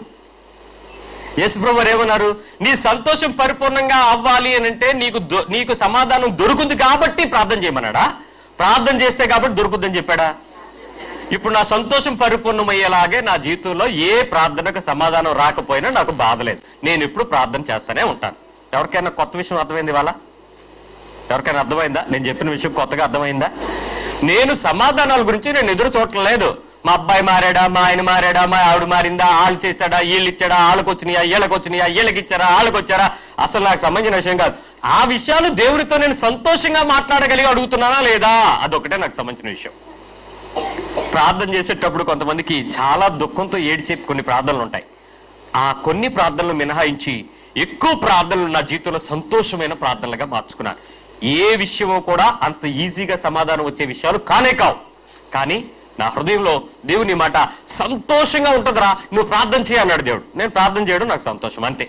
యేసుప్రభు వారు ఏమన్నారు? నీ సంతోషం పరిపూర్ణంగా అవ్వాలి అని అంటే నీకు సమాధానం దొరుకుతుంది కాబట్టి ప్రార్థన చేయమన్నాడా? ప్రార్థన చేస్తే కాబట్టి దొరుకుద్దని చెప్పాడా? ఇప్పుడు నా సంతోషం పరిపూర్ణమయ్యేలాగే నా జీవితంలో ఏ ప్రార్థనకు సమాధానం రాకపోయినా నాకు బాధ లేదు, నేను ఇప్పుడు ప్రార్థన చేస్తూనే ఉంటాను. ఎవరికైనా కొత్త విషయం అర్థమైంది ఇవాళ? ఎవరికైనా అర్థమైందా? నేను చెప్పిన విషయం కొత్తగా అర్థమైందా? నేను సమాధానాల గురించి నేను ఎదురు చూడలేదు. మా అబ్బాయి మారాడా, మా ఆయన మారాడా, మా ఆవిడ మారిందా, వాళ్ళు చేశాడా, వీళ్ళు ఇచ్చాడా, వాళ్ళకి వచ్చినాయా, వీళ్ళకి వచ్చినాయా, వీళ్ళకి ఇచ్చారా, వాళ్ళకి వచ్చారా, అసలు నాకు సంబంధించిన విషయం కాదు. ఆ విషయాలు దేవుడితో నేను సంతోషంగా మాట్లాడగలిగి అడుగుతున్నానా లేదా, అదొకటే నాకు సంబంధించిన విషయం. ప్రార్థన చేసేటప్పుడు కొంతమందికి చాలా దుఃఖంతో ఏడ్చే కొన్ని ప్రార్థనలు ఉంటాయి. ఆ కొన్ని ప్రార్థనలు మినహాయించి ఎక్కువ ప్రార్థనలు నా జీవితంలో సంతోషమైన ప్రార్థనలుగా మార్చుకున్నాను. ఏ విషయమో కూడా అంత ఈజీగా సమాధానం వచ్చే విషయాలు కానే కావు. కానీ నా హృదయంలో దేవుని మాట సంతోషంగా ఉంటుందిరా, నువ్వు ప్రార్థన చేయ అన్నాడు దేవుడు. నేను ప్రార్థన చేయడం నాకు సంతోషం, అంతే.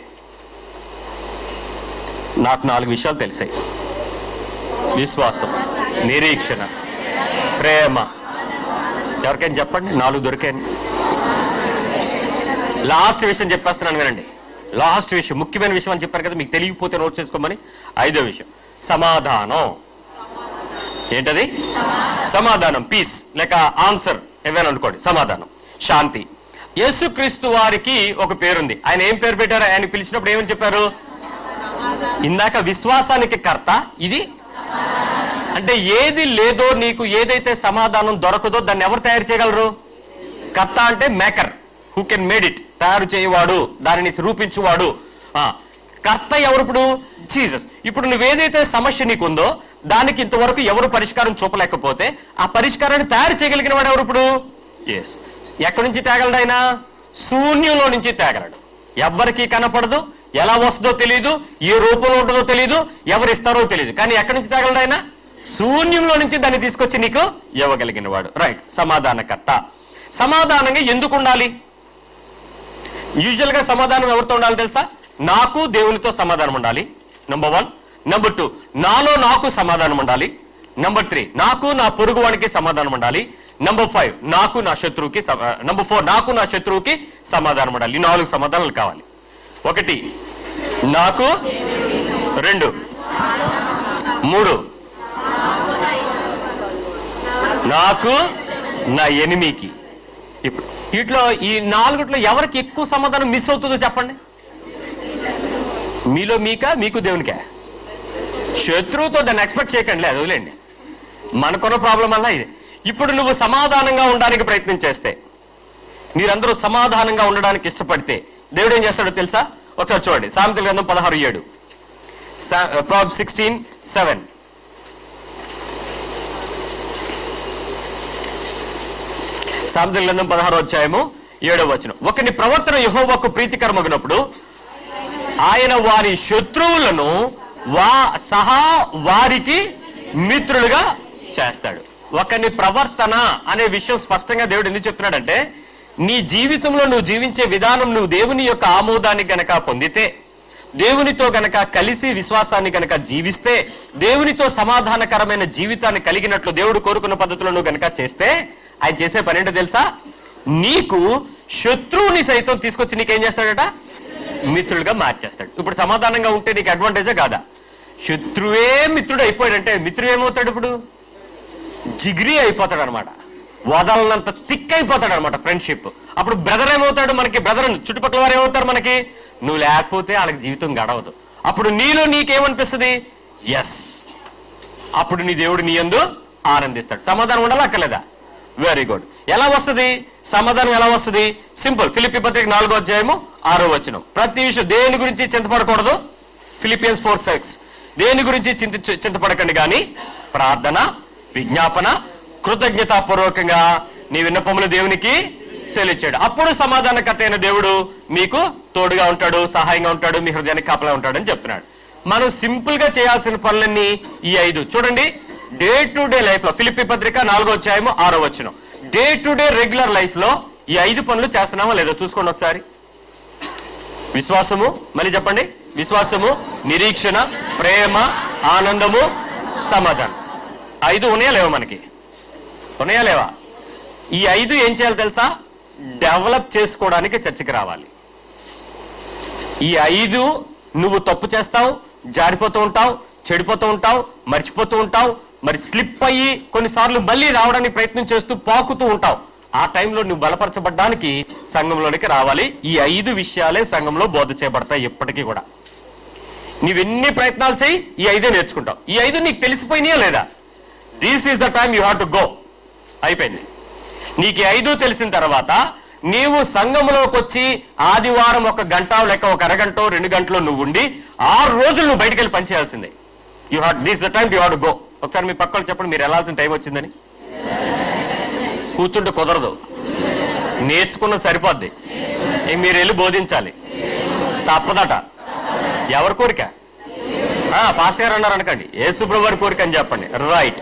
నాకు 4 విషయాలు తెలిసాయి: విశ్వాసం, నిరీక్షణ, ప్రేమ. ఎవరికైనా చెప్పండి, 4 దొరికాయి. లాస్ట్ విషయం చెప్పేస్తున్నాను వినండి. లాస్ట్ విషయం, ముఖ్యమైన విషయం అని చెప్పారు కదా, మీకు తెలియకపోతే నోట్ చేసుకోమని. 5వ విషయం సమాధానం. ఏంటది? సమాధానం, పీస్ లేక ఆన్సర్ ఏమైనా అనుకోండి. సమాధానం, శాంతి. యేసుక్రీస్తు వారికి ఒక పేరుంది. ఆయన ఏం పేరు పెట్టారు? ఆయన పిలిచినప్పుడు ఏమని చెప్పారు? ఇందాక విశ్వాసానికి కర్త, ఇది అంటే ఏది లేదో నీకు ఏదైతే సమాధానం దొరకదో దాన్ని ఎవరు తయారు చేయగలరు? కర్త అంటే maker, who can made it, తయారు చేయవాడు, దానిని రూపించువాడు. కర్త ఎవరు? ఇప్పుడు జీసస్. ఇప్పుడు నువ్వేదైతే సమస్య నీకుందో దానికి ఇంతవరకు ఎవరు పరిష్కారం చూపలేకపోతే ఆ పరిష్కారాన్ని తయారు చేయగలిగిన వాడు ఎవరు ఇప్పుడు? ఎస్. ఎక్కడి నుంచి తేగలడు ఆయన? శూన్యంలో నుంచి తేగలడు. ఎవరికి కనపడదు, ఎలా వస్తుందో తెలియదు, ఏ రూపంలో ఉంటుందో తెలియదు, ఎవరిస్తారో తెలియదు, కానీ ఎక్కడి నుంచి తేగలడు ఆయన? శూన్యంలో నుంచి దాన్ని తీసుకొచ్చి నీకు ఇవ్వగలిగిన వాడు. రైట్. సమాధానకర్త. సమాధానంగా ఎందుకు ఉండాలి? యూజువల్ గా సమాధానం ఎవరితో ఉండాలి తెలుసా? నాకు దేవునితో సమాధానం ఉండాలి, నంబర్ 1. నంబర్ 2, నాలో నాకు సమాధానం ఉండాలి. నంబర్ 3, నాకు నా పొరుగు వానికి సమాధానం ఉండాలి. నంబర్ 5, నాకు నా శత్రువుకి. నంబర్ 4, నాకు నా శత్రువుకి సమాధానం ఉండాలి. ఈ 4 సమాధానాలు కావాలి. 1 నాకు, 2 3 నాకు నా ఎనిమికి. ఇప్పుడు వీటిలో ఈ 4 ఎవరికి ఎక్కువ సమాధానం మిస్ అవుతుందో చెప్పండి. మీలో మీకా, మీకు దేవునికా? శత్రువుతో దాన్ని ఎక్స్పెక్ట్ చేయకండి, లేదు, వదిలేండి. మనకున్న ప్రాబ్లం వల్ల ఇది. ఇప్పుడు నువ్వు సమాధానంగా ఉండడానికి ప్రయత్నం చేస్తే, మీరందరూ సమాధానంగా ఉండడానికి ఇష్టపడితే దేవుడు ఏం చేస్తాడో తెలుసా? ఒకసారి చూడండి. సామెతల గ్రంథం 16:7. Proverbs 16:7. సామెతల గ్రంథం 16:7. ఒకని ప్రవర్తన యెహోవాకు ప్రీతికరమగినప్పుడు ఆయన వారి శత్రువులను సహా వారికి మిత్రులుగా చేస్తాడు. ఒకని ప్రవర్తన అనే విషయం స్పష్టంగా దేవుడు ఎందుకు చెప్తున్నాడంటే, నీ జీవితంలో నువ్వు జీవించే విధానం నువ్వు దేవుని యొక్క ఆమోదాన్ని గనక పొందితే, దేవునితో గనక కలిసి విశ్వాసాన్ని గనక జీవిస్తే, దేవునితో సమాధానకరమైన జీవితాన్ని కలిగినట్లు దేవుడు కోరుకున్న పద్ధతిలో నువ్వు గనక చేస్తే, ఆయన చేసే పని ఏంటో తెలుసా? నీకు శత్రువుని సైతం తీసుకొచ్చి నీకేం చేస్తాడట? మిత్రుడుగా మార్చేస్తాడు. ఇప్పుడు సమాధానంగా ఉంటే నీకు అడ్వాంటేజే కాదా? శత్రువే మిత్రుడు అయిపోయాడంటే మిత్రుడు ఏమవుతాడు? ఇప్పుడు జిగ్రీ అయిపోతాడు అనమాట, వదలనంత థిక్ అయిపోతాడు అనమాట ఫ్రెండ్షిప్. అప్పుడు బ్రదర్ ఏమవుతాడు? మనకి బ్రదర్ చుట్టుపక్కల వారు ఏమవుతారు మనకి? నువ్వు లేకపోతే వాళ్ళకి జీవితం గడవదు. అప్పుడు నీలో నీకేమనిపిస్తుంది? ఎస్. అప్పుడు నీ దేవుడు నీ యందు ఆనందిస్తాడు. సమాధానం ఉండాలా అక్కర్లేదా? Very good. ఎలా వస్తుంది సమాధానం? ఎలా వస్తుంది? సింపుల్. ఫిలిప్పీ పత్రిక 4:6. ప్రతి విషయం దేని గురించి చింతపడకూడదు. ఫిలిపియన్స్ 4:6. దేని గురించి చింతపడకండి కానీ ప్రార్థన, విజ్ఞాపన, కృతజ్ఞతాపూర్వకంగా నీ విన్నపములు దేవునికి తెలియచేయడం. అప్పుడు సమాధానకర్త అయిన దేవుడు మీకు తోడుగా ఉంటాడు, సహాయంగా ఉంటాడు, మీ హృదయానికి కాపలా ఉంటాడు అని చెప్తున్నాడు. మనం సింపుల్ గా చేయాల్సిన పనులన్నీ ఈ 5 చూడండి. డే టు డే లైఫ్ లో ఫిలిప్పీ పత్రిక 4:6 day to day regular life లో ఈ 5 పనులు చేస్తున్నామా లేదో చూసుకోండి ఒకసారి. విశ్వాసము, మళ్ళీ చెప్పండి, విశ్వాసము, నిరీక్షణ, ప్రేమ, ఆనందము, సమాధానం. 5 ఉన్నాయా లేవా? మనకి ఉన్నాయా లేవా? ఈ 5 ఏం చేయాలి తెలుసా? డెవలప్ చేసుకోవడానికి చర్చకి రావాలి. ఈ 5 నువ్వు తప్పు చేస్తావు, జారిపోతూ ఉంటావు, చెడిపోతూ ఉంటావు, మర్చిపోతూ ఉంటావు, మరి స్లిప్ అయ్యి కొన్నిసార్లు మళ్ళీ రావడానికి ప్రయత్నం చేస్తూ పాకుతూ ఉంటావు. ఆ టైంలో నువ్వు బలపరచబడ్డానికి సంఘంలోనికి రావాలి. ఈ 5 విషయాలే సంఘంలో బోధ చేయబడతాయి ఎప్పటికీ కూడా. నీవెన్ని ప్రయత్నాలు చేయి, ఈ 5 నేర్చుకుంటావు. ఈ 5 నీకు తెలిసిపోయినాయా లేదా? This is the time you have to go. అయిపోయింది. నీకు 5 తెలిసిన తర్వాత నీవు సంఘంలోకి వచ్చి ఆదివారం 1 గంట లేక 1 అరగంట 2 గంటలో నువ్వు ఉండి 6 రోజులు నువ్వు బయటికి వెళ్ళి పనిచేయాల్సిందే. You have this the time you have to go. ఒకసారి మీ పక్కన చెప్పండి, మీరు వెళ్ళాల్సిన టైం వచ్చిందని. కూర్చుంటే కుదరదు, నేర్చుకున్న సరిపోద్ది. మీరు వెళ్ళి బోధించాలి, తప్పదట. ఎవరి కోరిక? పాస్టర్ గారు అన్నారు అనకండి, యేసుప్రభువు వారి కోరిక అని చెప్పండి. రైట్.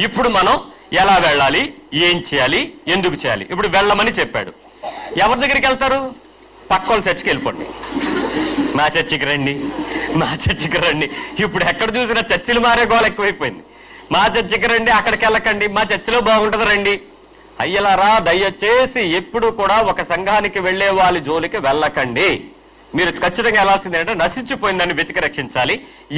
ఇప్పుడు మనం ఎలా వెళ్ళాలి, ఏం చేయాలి, ఎందుకు చేయాలి? ఇప్పుడు వెళ్ళమని చెప్పాడు. ఎవరి దగ్గరికి వెళ్తారు? పక్కోళ్ళ చర్చికి వెళ్ళిపోండి. మా చర్చికి రండి, మా చర్చికి రండి. ఇప్పుడు ఎక్కడ చూసినా చర్చిలు మారే గోల ఎక్కువైపోయింది. మా చర్చికి రండి, అక్కడికి వెళ్ళకండి, మా చర్చిలో బాగుంటుంది రండి. అయ్యలారా, దయచేసి ఎప్పుడు కూడా ఒక సంఘానికి వెళ్లే వాళ్ళ జోలికి వెళ్ళకండి. మీరు ఖచ్చితంగా వెళ్ళాల్సింది ఏంటంటే నశించిపోయిందని వెతికి రక్షించాలి.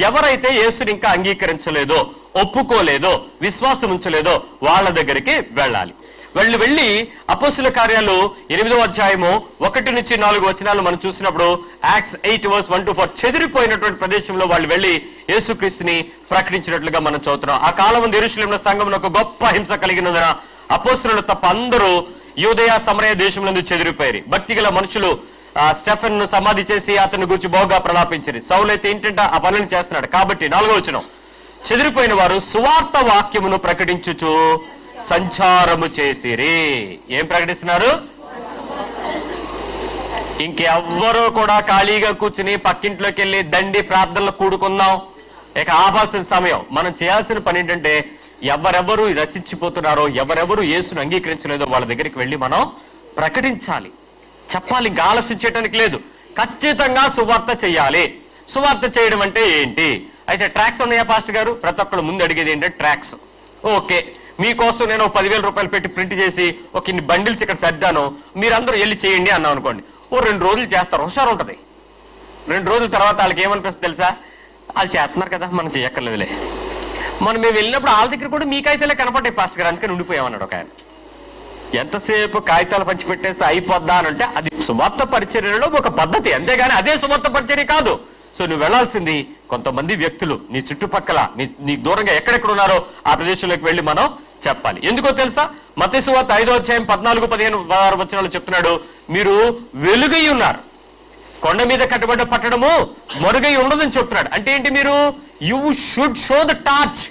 ఎవరైతే యేసుని ఇంకా అంగీకరించలేదో, ఒప్పుకోలేదో, విశ్వాసం ఉంచలేదో వాళ్ళ దగ్గరికి వెళ్ళాలి. వెళ్ళి అపోస్తుల కార్యాలు 8వ అధ్యాయము 1-4 మనం చూసినప్పుడు యాక్ట్స్ 8:1-4 చెదిరిపోయినటువంటి ప్రదేశంలో వాళ్ళు వెళ్ళి యేసుక్రీస్తుని ప్రకటించినట్లుగా మనం చదువుతున్నాం. ఆ కాలం ముందు యెరూషలేములో సంఘంలో ఒక గొప్ప హింస కలిగినందున అపోస్తులు తప్ప అందరూ యూదయ సమరయ దేశంలో చెదిరిపోయారు. భక్తిగల మనుషులు స్టెఫెన్ ను సమాధి చేసి అతని గురించి బహుగా ప్రలాపించారు. సౌలు అయితే ఇంటింట ఆ పనులను చేస్తున్నాడు. కాబట్టి 4వ వచనం, చెదిరిపోయిన వారు సువార్త వాక్యమును ప్రకటించుచు సంచారము చేసిరి. ఏం ప్రకటిస్తున్నారు? ఇంకెవ్వరూ కూడా ఖాళీగా కూర్చుని పక్కింట్లోకి వెళ్ళి దండి ప్రార్థనలు కూడుకుందాం ఇక ఆపాల్సిన సమయం. మనం చేయాల్సిన పని ఏంటంటే ఎవరెవరు నశించిపోతున్నారో, ఎవరెవరు యేసును అంగీకరించలేదో వాళ్ళ దగ్గరికి వెళ్ళి మనం ప్రకటించాలి, చెప్పాలి. ఇంకా ఆలస్యం చేయడానికి లేదు. ఖచ్చితంగా సువార్త చేయాలి. సువార్త చేయడం అంటే ఏంటి? అయితే ట్రాక్స్ ఉన్నాయా పాస్టర్ గారు? ప్రతి ఒక్కరు ముందు అడిగేది ఏంటంటే ట్రాక్స్. ఓకే, మీకోసం నేను 10,000 రూపాయలు పెట్టి ప్రింట్ చేసి ఒక ఇన్ని బండిల్స్ ఇక్కడ సర్దాను, మీరందరూ వెళ్ళి చేయండి అన్నాం అనుకోండి. 2 రోజులు చేస్తారు, హుషారు ఉంటుంది. 2 రోజుల తర్వాత వాళ్ళకి ఏమనిపిస్తుంది తెలుసా? వాళ్ళు చేస్తున్నారు కదా, మనం చేయక్కర్లేదులే. మేము వెళ్ళినప్పుడు వాళ్ళ దగ్గర కూడా మీ కాగితాలే కనపడ్డాయి పాస్టర్ గారు, అందుకని ఉండిపోయామన్నాడు ఒక ఆయన. ఎంతసేపు కాగితాలు పంచి పెట్టేస్తే అయిపోద్దా అని అంటే అది సువార్త పరిచర్యలో ఒక పద్ధతి, అంతేగాని అదే సువార్త పరిచర్య కాదు. సో నువ్వు వెళ్లాల్సింది కొంతమంది వ్యక్తులు నీ చుట్టుపక్కల, నీ దూరంగా ఎక్కడెక్కడ ఉన్నారో ఆ ప్రదేశంలోకి వెళ్ళి మనం చెప్పాలి. ఎందుకో తెలుసా? మత్తయి సువార్త 5వ అధ్యాయం 14-15 వచనాలు చెప్తున్నాడు, మీరు వెలుగై ఉన్నారు, కొండ మీద కట్టబడ్డ పట్టణము మరుగై ఉండదని చెప్తున్నాడు. అంటే ఏంటి? మీరు you should show the torch,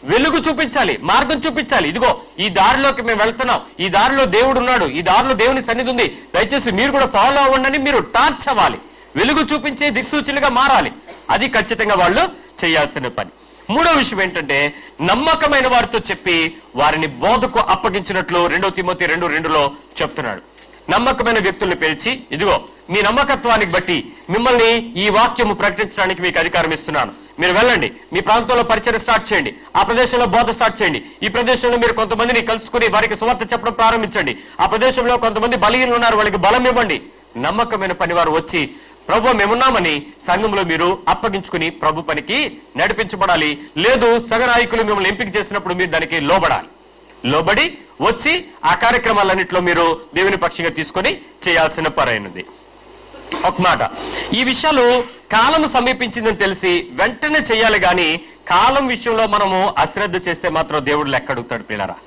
వెలుగు చూపించాలి, మార్గం చూపించాలి. ఇదిగో ఈ దారిలోకి మేము వెళ్తున్నాం, ఈ దారిలో దేవుడు ఉన్నాడు, ఈ దారిలో దేవుని సన్నిధి ఉంది, దయచేసి మీరు కూడా ఫాలో అవ్వండి. మీరు టార్చ్ అవ్వాలి, వెలుగు చూపించే దిక్సూచులుగా మారాలి. అది ఖచ్చితంగా వాళ్ళు చేయాల్సిన పని. 3వ విషయం ఏంటంటే నమ్మకమైన వారితో చెప్పి వారిని బోధకు అప్పగించినట్లు 2 తిమోతి 2:2 చెప్తున్నాడు. నమ్మకమైన వ్యక్తుల్ని పిలిచి, ఇదిగో మీ నమ్మకత్వానికి బట్టి మిమ్మల్ని ఈ వాక్యము ప్రకటించడానికి మీకు అధికారం ఇస్తున్నాను, మీరు వెళ్ళండి, మీ ప్రాంతంలో పరిచయం స్టార్ట్ చేయండి, ఆ ప్రదేశంలో బోధ స్టార్ట్ చేయండి, ఈ ప్రదేశంలో మీరు కొంతమందిని కలుసుకుని వారికి సువార్త చెప్పడం ప్రారంభించండి, ఆ ప్రదేశంలో కొంతమంది బలహీనులు ఉన్నారు, వాళ్ళకి బలం ఇవ్వండి. నమ్మకమైన పనివారు వచ్చి ప్రభు మేమున్నామని సంఘంలో మీరు అప్పగించుకుని ప్రభు పనికి నడిపించబడాలి. లేదు సగ నాయకులు మిమ్మల్ని ఎంపిక చేసినప్పుడు మీరు దానికి లోబడి వచ్చి ఆ కార్యక్రమాలన్నింటిలో మీరు దేవుని పక్షంగా తీసుకొని చేయాల్సిన పరైనది. ఒక మాట, ఈ విషయాలు కాలం సమీపించిందని తెలిసి వెంటనే చేయాలి, కానీ కాలం విషయంలో మనము అశ్రద్ధ చేస్తే మాత్రం దేవుడు లెక్క అడుగుతాడు. పిల్లరా,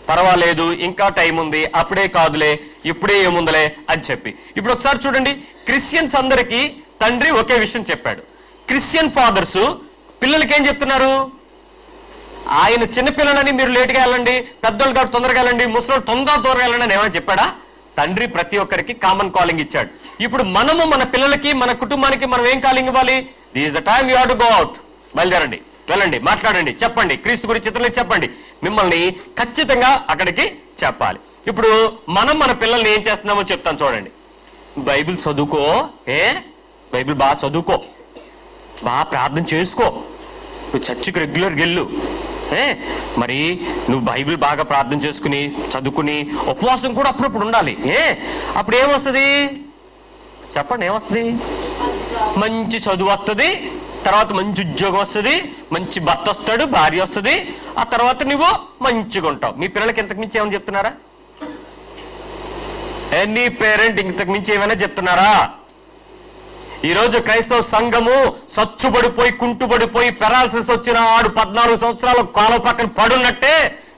పర్వాలేదు ఇంకా టైం ఉంది, అప్పుడే కాదులే, ఇప్పుడే ఏముందలే అని చెప్పి. ఇప్పుడు ఒకసారి చూడండి, క్రిస్టియన్స్ అందరికీ తండ్రి ఒకే విషయం చెప్పాడు. క్రిస్టియన్ ఫాదర్స్ పిల్లలకి ఏం చెప్తున్నారు? ఆయన చిన్నపిల్లలని మీరు లేటుగా వెళ్ళండి, పెద్దోళ్ళు కాదు తొందరగా వెళ్ళండి, ముసలోళ్ళు త్వరగా వెళ్ళండి అని ఏమైనా చెప్పాడా? తండ్రి ప్రతి ఒక్కరికి కామన్ కాలింగ్ ఇచ్చాడు. ఇప్పుడు మనము మన పిల్లలకి, మన కుటుంబానికి మనం ఏం కాలింగ్ ఇవ్వాలి? This is the time you have to go out. బయలుదేరండి, వెళ్ళండి, మాట్లాడండి, చెప్పండి, క్రీస్తు గురించి ఇతరులకు చెప్పండి. మిమ్మల్ని ఖచ్చితంగా అక్కడికి చెప్పాలి. ఇప్పుడు మనం మన పిల్లల్ని ఏం చేస్తున్నామో చెప్తాను చూడండి. బైబిల్ చదువుకో, బైబిల్ బాగా చదువుకో, బాగా ప్రార్థన చేసుకో, నువ్వు చర్చికి రెగ్యులర్గా వెళ్ళు, మరి నువ్వు బైబిల్ బాగా ప్రార్థన చేసుకుని చదువుకుని ఉపవాసం కూడా అప్పుడప్పుడు ఉండాలి. అప్పుడు ఏమొస్తుంది చెప్పండి? ఏమొస్తుంది? మంచి చదువు వస్తుంది, తర్వాత మంచి ఉద్యోగం వస్తుంది, మంచి భర్త వస్తాడు, భార్య వస్తుంది, ఆ తర్వాత నువ్వు మంచిగా ఉంటావు. మీ పిల్లలకి ఇంతకు మించి ఏమైనా చెప్తున్నారా? ఎనీ పేరెంట్ ఇంతకు మించి ఏమైనా చెప్తున్నారా? ఈరోజు క్రైస్తవ సంఘము సచ్చుబడిపోయి, కుంటుబడిపోయి, పెరాలసిస్ వచ్చిన ఆడు 14 సంవత్సరాలు కాలం పక్కన పడున్నట్టే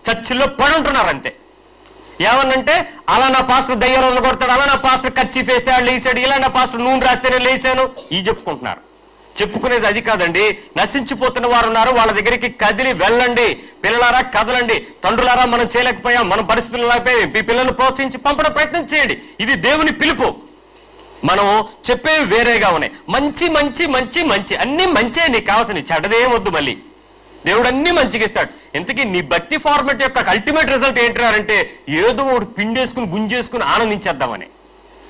చర్చిల్లో పడుంటున్నారు అంతే. ఏమన్నంటే అలా నా పాస్టర్ దయ్యాలు కొడతాడు, అలా నా పాస్టర్ కచ్చి వేస్తే లేచాడు, ఇలా నా పాస్టర్ నూనె రాస్తేనే లేచాను, ఈ చెప్పుకుంటున్నారు. చెప్పుకునేది అది కాదండి. నశించిపోతున్న వారు ఉన్నారు, వాళ్ళ దగ్గరికి కదిలి వెళ్ళండి. పిల్లలారా కదలండి, తండ్రులారా మనం చేయలేకపోయాం, మన పరిస్థితులు లేకపోయాం, మీ పిల్లల్ని ప్రోత్సహించి పంపడం ప్రయత్నం చేయండి. ఇది దేవుని పిలుపు. మనం చెప్పేవి వేరేగా ఉన్నాయి. మంచి మంచి మంచి మంచి అన్ని మంచే, నీకు కావాల్సిన చెడ్డదేం వద్దు. మళ్ళీ దేవుడు అన్ని మంచిగా ఇస్తాడు. ఇంతకీ నీ భక్తి ఫార్మేట్ యొక్క అల్టిమేట్ రిజల్ట్ ఏంటంటే ఏదో ఒకటి పిండేసుకుని గుంజేసుకుని ఆనందించేద్దామని.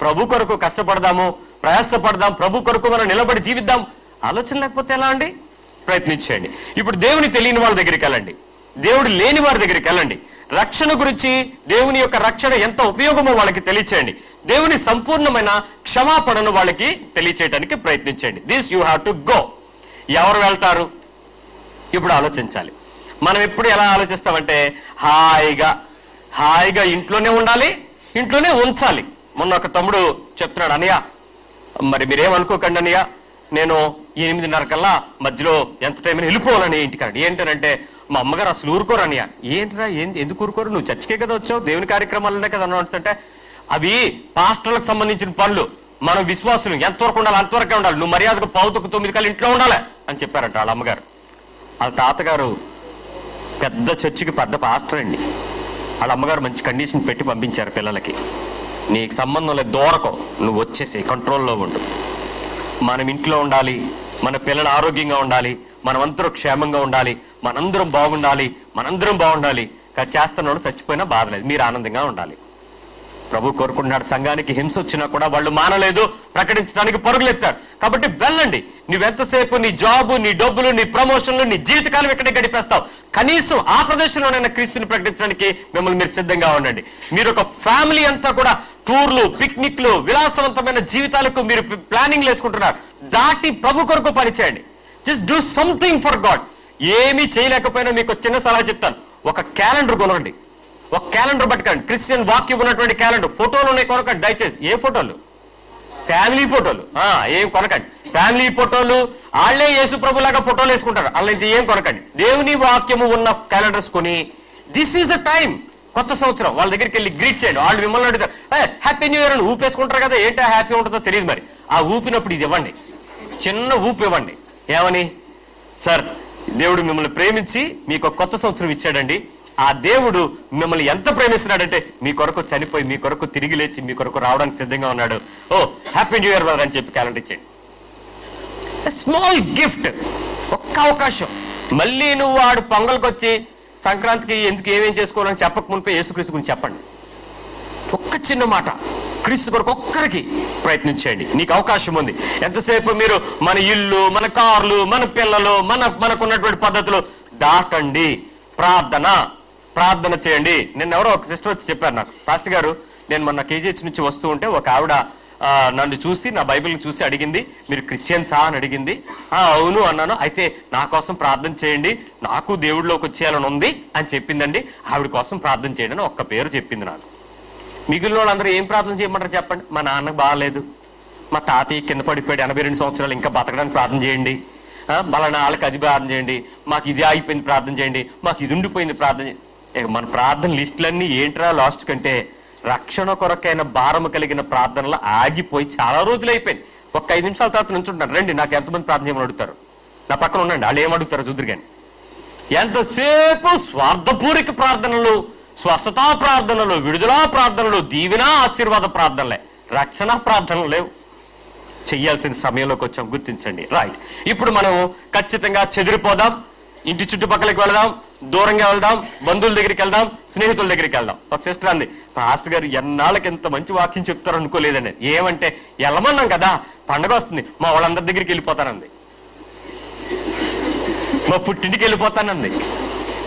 ప్రభు కొరకు కష్టపడదాము, ప్రయాసపడదాం, ప్రభు కొరకు మనం నిలబడి జీవిద్దాం. ఆలోచన లేకపోతే ఎలా అండి? ప్రయత్నించండి. ఇప్పుడు దేవుని తెలియని వాళ్ళ దగ్గరికి వెళ్ళండి, దేవుడు లేని వారి దగ్గరికి వెళ్ళండి. రక్షణ గురించి, దేవుని యొక్క రక్షణ ఎంత ఉపయోగమో వాళ్ళకి తెలియచేయండి. దేవుని సంపూర్ణమైన క్షమాపణను వాళ్ళకి తెలియచేయడానికి ప్రయత్నించండి. This you have to go. ఎవరు వెళ్తారు? ఇప్పుడు ఆలోచించాలి. మనం ఎప్పుడు ఎలా ఆలోచిస్తామంటే హాయిగా ఇంట్లోనే ఉండాలి, ఇంట్లోనే ఉంచాలి. మొన్న ఒక తమ్ముడు చెప్తున్నాడు, అన్నయ్య మరి మీరేమనుకోకండి అన్నయ్య, నేను 8:30 కల్లా మధ్యలో ఎంత టైం అయినా వెళ్ళిపోవాలని ఇంటికాడు. ఏంటనంటే మా అమ్మగారు అసలు ఊరుకోరు అన్నయ్య. ఏంట్రా ఎందుకు ఊరుకోరు? నువ్వు చర్చికే కదా వచ్చావు, దేవుని కార్యక్రమాలనే కదా అన్నట్టు. అంటే అవి పాస్టర్లకు సంబంధించిన పనులు, మనం విశ్వాసులు ఎంతవరకు ఉండాలి అంతవరకే ఉండాలి, నువ్వు మర్యాదకు 8:45 కల్లా ఇంట్లో ఉండాలి అని చెప్పారంట వాళ్ళ అమ్మగారు. వాళ్ళ తాతగారు పెద్ద చర్చికి పెద్ద పాస్టర్ అండి. వాళ్ళ అమ్మగారు మంచి కండిషన్ పెట్టి పంపించారు పిల్లలకి. నీకు సంబంధం లేదు, దూరకో, నువ్వు వచ్చేసి కంట్రోల్లో ఉండు. మనం ఇంట్లో ఉండాలి, మన పిల్లలు ఆరోగ్యంగా ఉండాలి, మనమందరం క్షేమంగా ఉండాలి, మనందరం బాగుండాలి. చేస్తున్నాడు చచ్చిపోయినా బాధలేదు, మీరు ఆనందంగా ఉండాలి. ప్రభు కోరుకుంటున్నాడు. సంఘానికి హింస వచ్చినా కూడా వాళ్ళు మానలేదు, ప్రకటించడానికి పరుగులెత్తారు. కాబట్టి వెళ్ళండి. నువ్వెంతసేపు నీ జాబు, నీ డబ్బులు, నీ ప్రమోషన్లు, నీ జీవితకాలం ఇక్కడే గడిపేస్తావు. కనీసం ఆ ప్రదేశంలోనైనా క్రీస్తుని ప్రకటించడానికి మిమ్మల్ని మీరు సిద్ధంగా ఉండండి. మీరు ఒక ఫ్యామిలీ అంతా కూడా టూర్లు, పిక్నిక్లు, విలాసవంతమైన జీవితాలకు మీరు ప్లానింగ్ వేసుకుంటున్నారు. దాటి ప్రభు కొరకు పనిచేయండి. Just do something for God. ఏమీ చేయలేకపోయినా మీకు చిన్న సలహా చెప్తాను. ఒక క్యాలెండర్ కొనండి, ఒక క్యాలెండర్ పట్టుకోండి. క్రిస్టియన్ వాక్యం ఉన్నటువంటి క్యాలెండర్. ఫోటోలు ఉన్నాయి, కొనకండి దయచేసి. ఏ ఫోటోలు? ఫ్యామిలీ ఫోటోలు. ఏం కొనకండి. ఫ్యామిలీ ఫోటోలు వాళ్ళే యేసు ప్రభులాగా ఫోటోలు వేసుకుంటారు, అలాంటి ఏం కొనకండి. దేవుని వాక్యము ఉన్న క్యాలెండర్స్ కొని దిస్ ఈస్ ద టైం, కొత్త సంవత్సరం, వాళ్ళ దగ్గరికి వెళ్ళి గ్రీట్ చేయండి. వాళ్ళు మిమ్మల్ని అడుగుతారు, హ్యాపీ న్యూ ఇయర్ అని ఊపేసుకుంటారు కదా. ఏంటో హ్యాపీ ఉంటుందో తెలియదు. మరి ఆ ఊపినప్పుడు ఇది ఇవ్వండి, చిన్న ఊపు ఇవ్వండి. ఏమని? సార్, దేవుడు మిమ్మల్ని ప్రేమించి మీకు ఒక కొత్త సంవత్సరం ఇచ్చాడండి. ఆ దేవుడు మిమ్మల్ని ఎంత ప్రేమిస్తున్నాడంటే మీ కొరకు చనిపోయి, మీ కొరకు తిరిగి లేచి, మీ కొరకు రావడానికి సిద్ధంగా ఉన్నాడు. ఓ హ్యాపీ న్యూ ఇయర్ అని చెప్పి క్యాలెండర్ ఇచ్చేయండి. స్మాల్ గిఫ్ట్, ఒక్క అవకాశం. మళ్ళీ నువ్వు వాడు పొంగల్కి వచ్చి సంక్రాంతికి ఎందుకు ఏమేం చేసుకోవాలని చెప్పక మునిపే యేసుక్రీస్తు గురించి చెప్పండి. ఒక్క చిన్న మాట క్రీస్తు కొరకు ఒక్కరికి ప్రయత్నించండి. నీకు అవకాశం ఉంది. ఎంతసేపు మీరు మన ఇల్లు, మన కార్లు, మన పిల్లలు, మనకున్నటువంటి పద్ధతులు దాటండి. ప్రార్థన చేయండి. నిన్న ఎవరో ఒక సిస్టర్ వచ్చి చెప్పారు నాకు, పాస్టర్ గారు నేను మొన్న కేజీహెచ్ నుంచి వస్తూ ఉంటే ఒక ఆవిడ నన్ను చూసి, నా బైబిల్ని చూసి అడిగింది, మీరు క్రిస్టియన్సా అని అడిగింది. అవును అన్నాను. అయితే నా కోసం ప్రార్థన చేయండి, నాకు దేవుడిలోకి వచ్చేయాలని ఉంది అని చెప్పిందండి. ఆవిడ కోసం ప్రార్థన చేయండి అని ఒక్క పేరు చెప్పింది నాకు. మిగిలిన వాళ్ళందరూ ఏం ప్రార్థన చేయమంటారు చెప్పండి? మా నాన్నకు బాగాలేదు, మా తాతయ్య కింద పడిపోయాడు 82 సంవత్సరాలు, ఇంకా బతకడానికి ప్రార్థన చేయండి, మళ్ళీ వాళ్ళకి అది ప్రార్థన చేయండి, మాకు ఇది ఆగిపోయింది ప్రార్థన చేయండి, మాకు ఇది ఉండిపోయింది ప్రార్థన చేయండి. మన ప్రార్థన లిస్టులన్నీ ఏంట్రా లాస్ట్ కంటే రక్షణ కొరకైన భారము కలిగిన ప్రార్థనలు ఆగిపోయి చాలా రోజులు అయిపోయింది. ఒక 5 నిమిషాల తర్వాత నుంచుంటారు, రండి నాకు ఎంతమంది ప్రార్థన చేయమని అడుగుతారు, నా పక్కన ఉండండి, వాళ్ళు ఏమడుగుతారు చూద్దరు. కానీ ఎంతసేపు స్వార్థపూరిక ప్రార్థనలు, స్వస్థతా ప్రార్థనలు, విడుదల ప్రార్థనలు, దీవెన ఆశీర్వాద ప్రార్థనలే, రక్షణ ప్రార్థనలు లేవు. చెయ్యాల్సిన సమయంలోకి వచ్చాం, గుర్తించండి. రైట్, ఇప్పుడు మనం ఖచ్చితంగా చెదిరిపోదాం, ఇంటి చుట్టుపక్కలకి వెళదాం, దూరంగా వెళ్దాం, బంధువుల దగ్గరికి వెళ్దాం, స్నేహితుల దగ్గరికి వెళ్దాం. ఒక సిస్టర్ అంది, పాస్టర్ గారు ఎన్నాళ్ళకి ఎంత మంచి వాక్యం చెప్తారు అనుకోలేదండి. ఏమంటే వెళ్ళమన్నాం కదా, పండగ వస్తుంది, మా వాళ్ళందరి దగ్గరికి వెళ్ళిపోతానంది. మా పుట్టింటికి వెళ్ళిపోతానంది.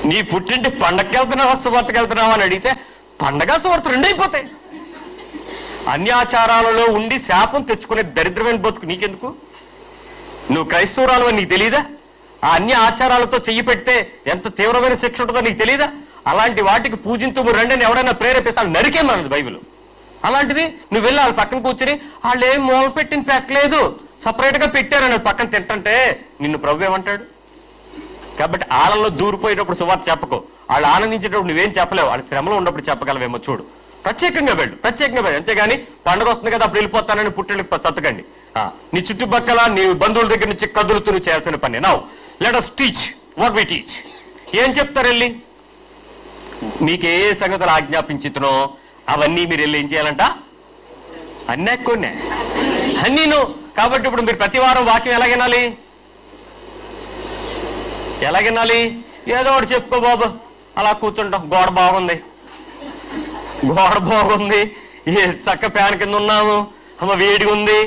నీ పుట్టింటి పండగకి వెళ్తున్నావా సువార్తకి వెళ్తున్నావా అని అడిగితే పండగ సువార్త రెండు అయిపోతాయి. అన్యాచారాలలో ఉండి శాపం తెచ్చుకునే దరిద్రమైన బతుకు నీకెందుకు? నువ్వు క్రైస్తవురాలు అని నీకు తెలియదా? ఆ అన్య ఆచారాలతో చెయ్యి పెడితే ఎంత తీవ్రమైన శిక్ష ఉంటుందో నీకు తెలియదా? అలాంటి వాటికి పూజింతుము రండి ఎవరైనా ప్రేరేపిస్తాను నరికేమన్నది బైబిల్. అలాంటిది నువ్వు వెళ్ళి వాళ్ళ పక్కన కూర్చుని వాళ్ళు ఏం మూల పెట్టిన పెట్టలేదు, సపరేట్ గా పెట్టారని పక్కన తింటంటే నిన్ను ప్రభు ఏమంటాడు? కాబట్టి వాళ్ళలో దూరిపోయేటప్పుడు సువార్త చెప్పకు, వాళ్ళు ఆనందించేటప్పుడు నువ్వేం చెప్పలేవు, వాళ్ళ శ్రమలో ఉన్నప్పుడు చెప్పగలవేమో చూడు. ప్రత్యేకంగా వెళ్ళు, అంతేగాని పండుగ వస్తుంది కదా అప్పుడు వెళ్ళిపోతానని పుట్టినకి సత్తకండి. నీ చుట్టుపక్కల నీ బంధువుల దగ్గర నుంచి కదులుతూ నువ్వు చేయాల్సిన పని. Now let us teach what we teach. ఏం చెప్తారు వెళ్ళి? మీకు ఏ సంగతులు ఆజ్ఞాపించుతునో అవన్నీ మీరు వెళ్ళి ఏం చేయాలంట? అన్నీ కొన్ని అన్నీను. కాబట్టి ఇప్పుడు మీరు ప్రతి వారం వాక్యం ఎలాగెనాలి? ఏదో ఒకటి చెప్పుకో బాబు, అలా కూర్చుంటాం. గోడ బాగుంది, ఏ చక్క ఫ్యాన్ కింద ఉన్నాము, అమ్మ వేడిగా ఉంది.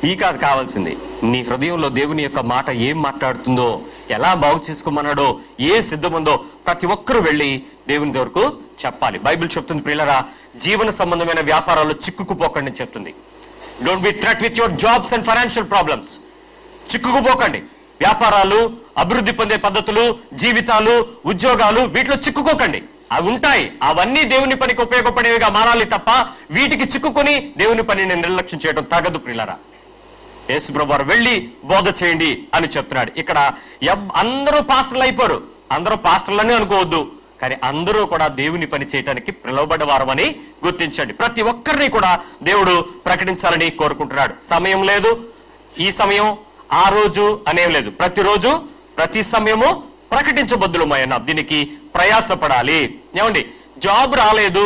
ఈ కాదు కావాల్సింది, నీ హృదయంలో దేవుని యొక్క మాట ఏం మాట్లాడుతుందో, ఎలా బాగు చేసుకోమన్నాడో, ఏ సిద్ధముందో ప్రతి ఒక్కరూ వెళ్ళి దేవుని దగ్గరకు చెప్పాలి. బైబిల్ చెప్తుంది ప్రియులారా, జీవన సంబంధమైన వ్యాపారాల్లో చిక్కుకుపోకండి అని చెప్తుంది. Don't be threat with your jobs and financial problems. చిక్కుకుపోకండి. వ్యాపారాలు, అభివృద్ధి పొందే పద్ధతులు, జీవితాలు, ఉద్యోగాలు, వీటిలో చిక్కుకోకండి. అవి ఉంటాయి, అవన్నీ దేవుని పనికి ఉపయోగపడేవిగా మారాలి తప్ప వీటికి చిక్కుకొని దేవుని పనిని నిర్లక్ష్యం చేయడం తగదు ప్రియులారా. యేసు ప్రభువారు వెళ్ళి బోధ చేయండి అని చెప్తున్నాడు. ఇక్కడ అందరూ పాస్టర్లు అయిపోరు, అందరూ పాస్టర్లని అనుకోవద్దు, కానీ అందరూ కూడా దేవుని పని చేయడానికి పిలువబడ్డవారమని గుర్తించండి. ప్రతి ఒక్కరిని కూడా దేవుడు ప్రకటించాలని కోరుకుంటున్నాడు. సమయం లేదు, ఈ సమయం ఆ రోజు అనేం లేదు, ప్రతిరోజు ప్రతి సమయము ప్రకటించబద్దులమైన దీనికి ప్రయాసపడాలి. ఏమండి, జాబ్ రాలేదు,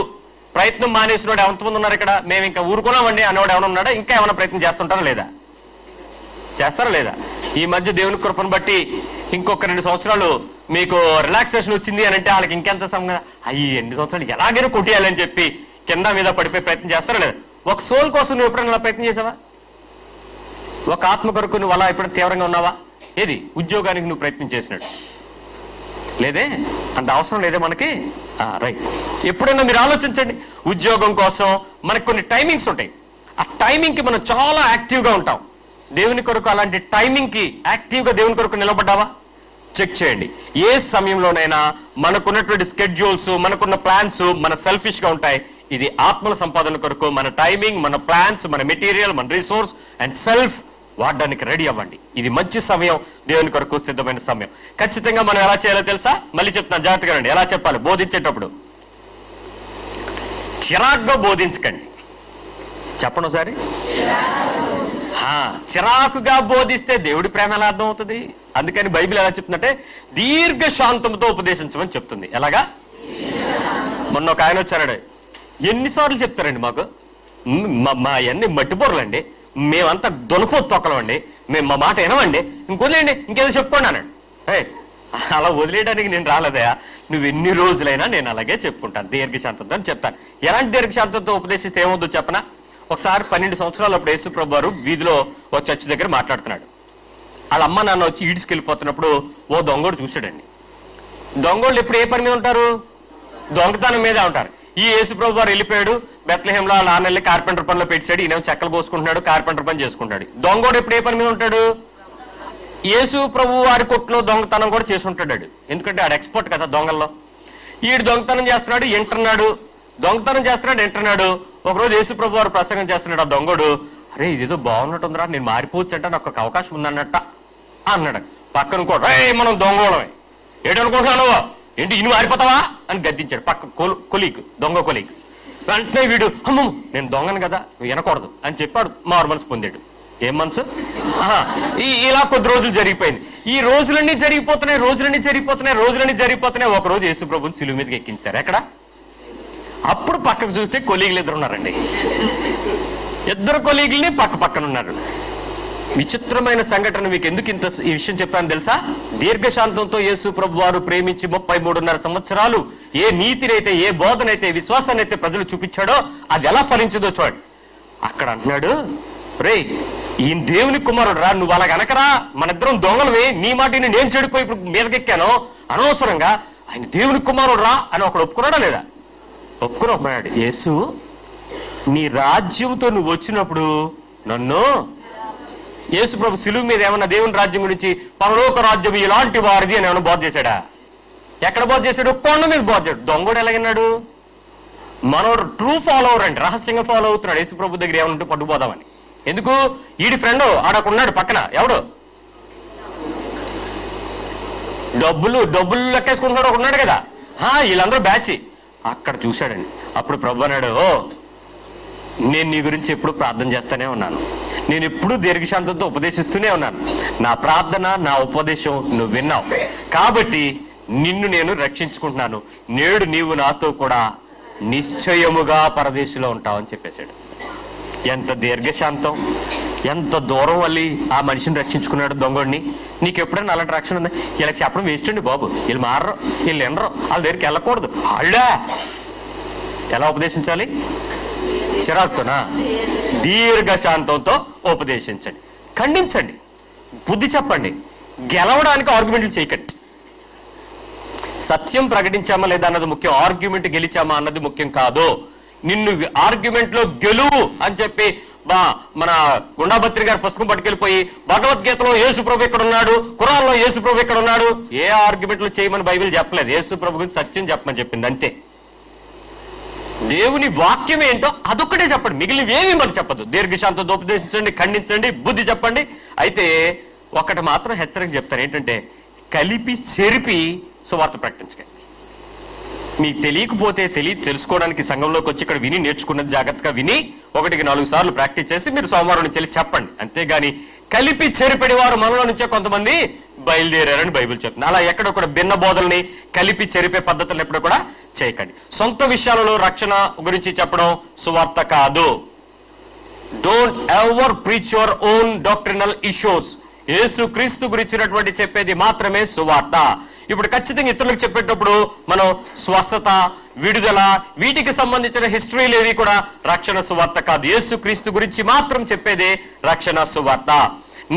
ప్రయత్నం మానేసినోడు ఎంతమంది ఉన్నారు ఇక్కడ? మేము ఇంకా ఊరుకున్నామండి అనేవాడు ఏమైనా ఉన్నాడా? ఇంకా ఏమైనా ప్రయత్నం చేస్తారా లేదా? ఈ మధ్య దేవుని కృపను బట్టి ఇంకొక 2 సంవత్సరాలు మీకు రిలాక్సేషన్ వచ్చింది అని అంటే వాళ్ళకి ఇంకెంత సమయం, అయ్యి 2 సంవత్సరాలు ఎలాగైనా కొట్టేయాలని చెప్పి కింద మీద పడిపోయి ప్రయత్నం చేస్తారా లేదా? ఒక సోల్ కోసం నువ్వు ఎప్పుడైనా ప్రయత్నం చేసావా? ఒక ఆత్మ కొరకు నువ్వు అలా ఎప్పుడైనా తీవ్రంగా ఉన్నావా? ఏది ఉద్యోగానికి నువ్వు ప్రయత్నం చేసినాడు లేదే? అంత అవసరం లేదే మనకి? రైట్, ఎప్పుడైనా మీరు ఆలోచించండి. ఉద్యోగం కోసం మనకు కొన్ని టైమింగ్స్ ఉంటాయి. ఆ టైమింగ్కి మనం చాలా యాక్టివ్గా ఉంటాం. దేవుని కొరకు అలాంటి టైమింగ్కి యాక్టివ్గా దేవుని కొరకు నిలబడ్డావా? చెక్ చేయండి. ఏ సమయంలోనైనా మనకున్నటువంటి స్కెడ్యూల్స్, మనకున్న ప్లాన్స్ మన సెల్ఫిష్గా ఉంటాయి. ఇది ఆత్మల సంపాదన కొరకు మన టైమింగ్, మన ప్లాన్స్, మన మెటీరియల్, మన రిసోర్స్ అండ్ సెల్ఫ్ వాడడానికి రెడీ అవ్వండి. ఇది మంచి సమయం, దేవుని కొరకు సిద్ధమైన సమయం. ఖచ్చితంగా మనం ఎలా చేయాలో తెలుసా? మళ్ళీ చెప్తాను, జాగ్రత్తగా రండి. ఎలా చెప్పాలి? బోధించేటప్పుడు చిరాకుగా బోధించకండి. చెప్పండి ఒకసారి. చిరాకుగా బోధిస్తే దేవుడి ప్రేమ ఎలా అర్థం అవుతుంది? అందుకని బైబిల్ ఎలా చెప్తుందంటే దీర్ఘ శాంతంతో ఉపదేశించమని చెప్తుంది. ఎలాగా? మొన్న ఒక ఆయన వచ్చాడు, ఎన్నిసార్లు చెప్తారండి మాకు, మా అన్ని మట్టిపోరలండి, మేమంతా దొనపో తొక్కలండి, మేము మా మాట వినవండి, ఇంకొదిలేండి, ఇంకేదో చెప్పుకోండి అన్నాడు. అలా వదిలేయడానికి నేను రాలేదయా, నువ్వు ఎన్ని రోజులైనా నేను అలాగే చెప్పుకుంటాను దీర్ఘశాంతంతో అని చెప్తాను. ఎలాంటి దీర్ఘశాంతంతో ఉపదేశిస్తే ఏమవుతుందో చెప్పనా? ఒకసారి 12 సంవత్సరాలు అప్పుడు యేసు ప్రభు వారు వీధిలో ఒక చర్చి దగ్గర మాట్లాడుతున్నాడు. వాళ్ళ అమ్మ నాన్న వచ్చి ఈడ్చుకెళ్ళిపోతున్నప్పుడు ఓ దొంగోడు చూశాడండి. దొంగోళ్ళు ఎప్పుడు ఏ పని మీద ఉంటారు? దొంగతనం మీద ఉంటారు. ఈ యేసు ప్రభు వారు వెళ్ళిపోయాడు, బెత్లెహేంలో వాళ్ళ నాన్న వెళ్ళి కార్పెంటర్ పనిలో పెట్టాడు, ఈయన చెక్కలు కోసుకుంటున్నాడు, కార్పెంటర్ పని చేసుకుంటాడు. దొంగోడు ఎప్పుడు ఏ పని మీద ఉంటాడు? యేసు ప్రభు వారి కొట్లో దొంగతనం కూడా చేసి ఉంటాడు, ఎందుకంటే ఆడు ఎక్స్పర్ట్ కదా దొంగల్లో. ఈడు దొంగతనం చేస్తున్నాడు, వింటున్నాడు. ఒకరోజు యేసు ప్రభు వారు ప్రసంగం చేస్తున్నాడు. ఆ దొంగడు, అరే ఇదేదో బాగున్నట్టుందిరా, నేను మారిపోవచ్చు అంటే నాకు ఒక అవకాశం ఉందన్నట్ట అన్నాడు. పక్కన కూడా మనం దొంగోళమే ఏడనుకుంటున్నాను, ఏంటి ఇన్ని మారిపోతావా అని గద్దించాడు. పక్క దొంగ కొలీగ్. వెంటనే వీడు, అమ్మ నేను దొంగను కదా, నువ్వు వినకూడదు అని చెప్పాడు, మారు మనసు పొందాడు. ఏం మనసు? ఇలా కొద్ది రోజులు జరిగిపోయింది. ఈ రోజులన్నీ జరిగిపోతున్నాయి. ఒక రోజు యేసు ప్రభుని సిలువ మీదకి ఎక్కించారు. ఎక్కడ? అప్పుడు పక్కకు చూస్తే కొలీగులు ఇద్దరు ఉన్నారండి. ఇద్దరు కొలీగుల్ని పక్కన ఉన్నారు. విచిత్రమైన సంఘటన. మీకు ఎందుకు ఈ విషయం చెప్పాను తెలుసా? దీర్ఘశాంతంతో యేసు ప్రభు వారు ప్రేమించి 33.5 సంవత్సరాలు ఏ నీతినైతే, ఏ బోధనైతే, విశ్వాసాన్ని అయితే ప్రజలు చూపించాడో అది ఎలా ఫలించదో చూడండి. అక్కడ అంటున్నాడు, రే ఈయన దేవుని కుమారుడు రా, నువ్వు అలాగ అనకరా, మన ఇద్దరం దొంగలవి, నీ మాటిని నేను చెడిపోయి ఇప్పుడు మీదకెక్కాను, అనవసరంగా ఆయన దేవుని కుమారుడు రా అని ఒకడు ఒప్పుకున్నాడా లేదా? ఒప్పుకున్నాడు. యేసు, నీ రాజ్యంతో నువ్వు వచ్చినప్పుడు నన్ను, యేసు ప్రభు సిలువ మీద ఏమన్నా దేవుని రాజ్యం గురించి, పరలోక రాజ్యం ఇలాంటి వారిది అని ఏమన్నా బోధ చేశాడా? ఎక్కడ బోధ చేశాడు? కొండ మీద బోధ చేశాడు. దొంగడు ఎలాగన్నాడు? మనోడు ట్రూ ఫాలోవర్ అండి, రహస్యంగా ఫాలో అవుతున్నాడు. యేసు ప్రభు దగ్గర ఏమన్నా ఉంటే పట్టుకుపోదామని. ఎందుకు? ఈడి ఫ్రెండ్ ఆడకున్నాడు పక్కన, ఎవడు డబ్బులు లెక్కేసుకుంటున్నాడు ఒకన్నాడు కదా, వీళ్ళందరూ బ్యాచ్. అక్కడ చూశాడండి. అప్పుడు ప్రభు అన్నాడు, నేను నీ గురించి ఎప్పుడు ప్రార్థన చేస్తూనే ఉన్నాను, నేను ఎప్పుడు దీర్ఘశాంతంతో ఉపదేశిస్తూనే ఉన్నాను, నా ప్రార్థన నా ఉపదేశం నువ్వు విన్నావు, కాబట్టి నిన్ను నేను రక్షించుకుంటున్నాను, నేడు నీవు నాతో కూడా నిశ్చయముగా పరదేశంలో ఉంటావని చెప్పేశాడు. ఎంత దీర్ఘశాంతం, ఎంత దూరం వెళ్ళి ఆ మనిషిని రక్షించుకున్నాడు దొంగడిని. నీకు ఎప్పుడైనా అలాంటి రక్షణ ఉందా? వీళ్ళకి చెప్పడం వేస్ట్ అండి బాబు, వీళ్ళు మారరు, వీళ్ళు వినరు, వాళ్ళ దగ్గరికి వెళ్ళకూడదు. వాళ్ళే ఎలా ఉపదేశించాలి? చిరాకుతోనా? దీర్ఘశాంతంతో ఉపదేశించండి, ఖండించండి, బుద్ధి చెప్పండి, గెలవడానికి ఆర్గ్యుమెంట్లు చేయకండి. సత్యం ప్రకటించామా లేదా అన్నది ముఖ్యం, ఆర్గ్యుమెంట్ గెలిచామా అన్నది ముఖ్యం కాదు. నిన్ను ఆర్గ్యుమెంట్ లో గెలువు అని చెప్పి మన గుండాభత్రి గారి పుస్తకం పట్టుకెళ్ళిపోయి భగవద్గీతలో యేసు ప్రభు ఇక్కడ ఉన్నాడు, ఖురాన్లో యేసు ప్రభు ఇక్కడ ఉన్నాడు, ఏ ఆర్గ్యుమెంట్ లో చేయమని బైబిల్ చెప్పలేదు. యేసు ప్రభు గురించి సత్యం చెప్పమని చెప్పింది అంతే. దేవుని వాక్యం ఏంటో అదొక్కటే చెప్పండి, మిగిలినవేమీ మనం చెప్పదు. దీర్ఘశాంతంతో ఉపదేశించండి, ఖండించండి, బుద్ధి చెప్పండి. అయితే ఒకటి మాత్రం హెచ్చరిక చెప్తాను, ఏంటంటే కలిపి చెరిపి సువార్త ప్రకటించకండి. మీకు తెలియకపోతే తెలుసుకోవడానికి సంఘంలోకి వచ్చి ఇక్కడ విని నేర్చుకున్నది జాగ్రత్తగా విని 1-4 సార్లు ప్రాక్టీస్ చేసి మీరు సోమవారం నుంచి వెళ్ళి చెప్పండి. అంతేగాని కలిపి చెరిపెడి వారు మనలో నుంచే కొంతమంది బయలుదేరారని బైబిల్ చెప్తుంది. అలా ఎక్కడొక్కడ భిన్న బోధనని కలిపి చెరిపే పద్ధతులను ఎప్పుడు కూడా చేయకండి. సొంత విషయాలలో రక్షణ గురించి చెప్పడం సువార్త కాదు. Don't ever preach your own doctrinal issues. Yesu Kristu గురించినటువంటి చెప్పేది మాత్రమే సువార్త. ఇప్పుడు ఖచ్చితంగా ఇతరులకు చెప్పేటప్పుడు మనం స్వస్థత, విడుదల, వీటికి సంబంధించిన హిస్టరీలు ఏవి కూడా రక్షణ సువార్త కాదు. యేసు క్రీస్తు గురించి మాత్రం చెప్పేదే రక్షణ సువార్త.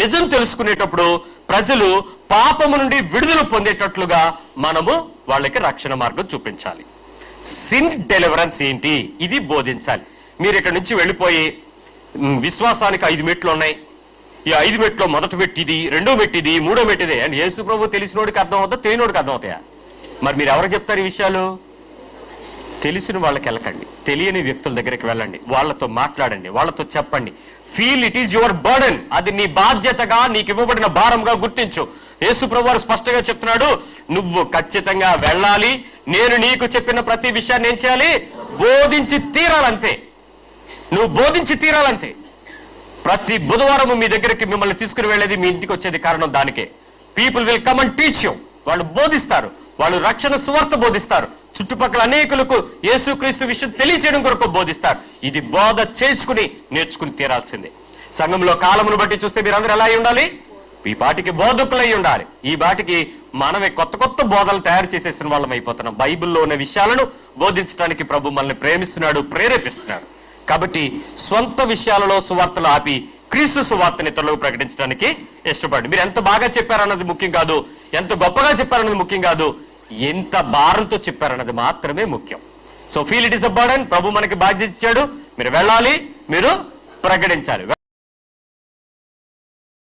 నిజం తెలుసుకునేటప్పుడు ప్రజలు పాపము నుండి విడుదల పొందేటట్లుగా మనము వాళ్ళకి రక్షణ మార్గం చూపించాలి. సిన్ డెలివరెన్స్ ఏంటి ఇది బోధించాలి. మీరు ఇక్కడ నుంచి వెళ్ళిపోయి విశ్వాసానికి 5 మెట్లు ఉన్నాయి, ఈ 5 మెట్లో మొదటి మెట్టిది, రెండో మెట్టిది, మూడో మెట్టిది అండ్ యేసు ప్రభు తెలిసినోడికి అర్థం అవుతా, తెలియనోడికి అర్థం అవుతాయా? మరి మీరు ఎవరికి చెప్తారు ఈ విషయాలు? తెలిసిన వాళ్ళకి వెళ్ళకండి, తెలియని వ్యక్తుల దగ్గరికి వెళ్ళండి, వాళ్ళతో మాట్లాడండి, వాళ్ళతో చెప్పండి. Feel it is your burden. అది నీ బాధ్యతగా, నీకు ఇవ్వబడిన భారంగా గుర్తించు. యేసు ప్రభు వారు స్పష్టంగా చెప్తున్నాడు, నువ్వు ఖచ్చితంగా వెళ్ళాలి, నేను నీకు చెప్పిన ప్రతి విషయాన్ని ఏం చేయాలి? బోధించి తీరాలంతే. నువ్వు బోధించి తీరాలంతే. ప్రతి బుధవారం మీ దగ్గరికి మిమ్మల్ని తీసుకుని వెళ్ళేది, మీ ఇంటికి వచ్చేది కారణం దానికే. People will come and teach you. వాళ్ళు బోధిస్తారు, వాళ్ళు రక్షణ సువార్త బోధిస్తారు, చుట్టుపక్కల అనేకులకు యేసుక్రీస్తు విషయం తెలియచేయడం కొరకు బోధిస్తారు. ఇది బోధ చేసుకుని నేర్చుకుని తీరాల్సిందే. సంఘంలో కాలమును బట్టి చూస్తే మీరందరూ ఎలా అయి ఉండాలి? ఈ పాటికి బోధకులై ఉండాలి. ఈ బాటికి మనమే కొత్త కొత్త బోధలు తయారు చేసేసిన వాళ్ళం అయిపోతున్నాం. బైబిల్లో ఉన్న విషయాలను బోధించడానికి ప్రభు మనల్ని ప్రేమిస్తున్నాడు, ప్రేరేపిస్తున్నాడు. కాబట్టి స్వంత విషయాలలో సువార్తలు ఆపి క్రీస్తు సువార్తని ఇతరులకు ప్రకటించడానికి ఇష్టపడండి. మీరు ఎంత బాగా చెప్పారన్నది ముఖ్యం కాదు, ఎంత గొప్పగా చెప్పారన్నది ముఖ్యం కాదు, ఎంత భారంతో చెప్పారన్నది మాత్రమే ముఖ్యం. So feel it is a burden. ప్రభు మనకి బాధ్యత ఇచ్చాడు, మీరు వెళ్ళాలి, మీరు ప్రకటించాలి.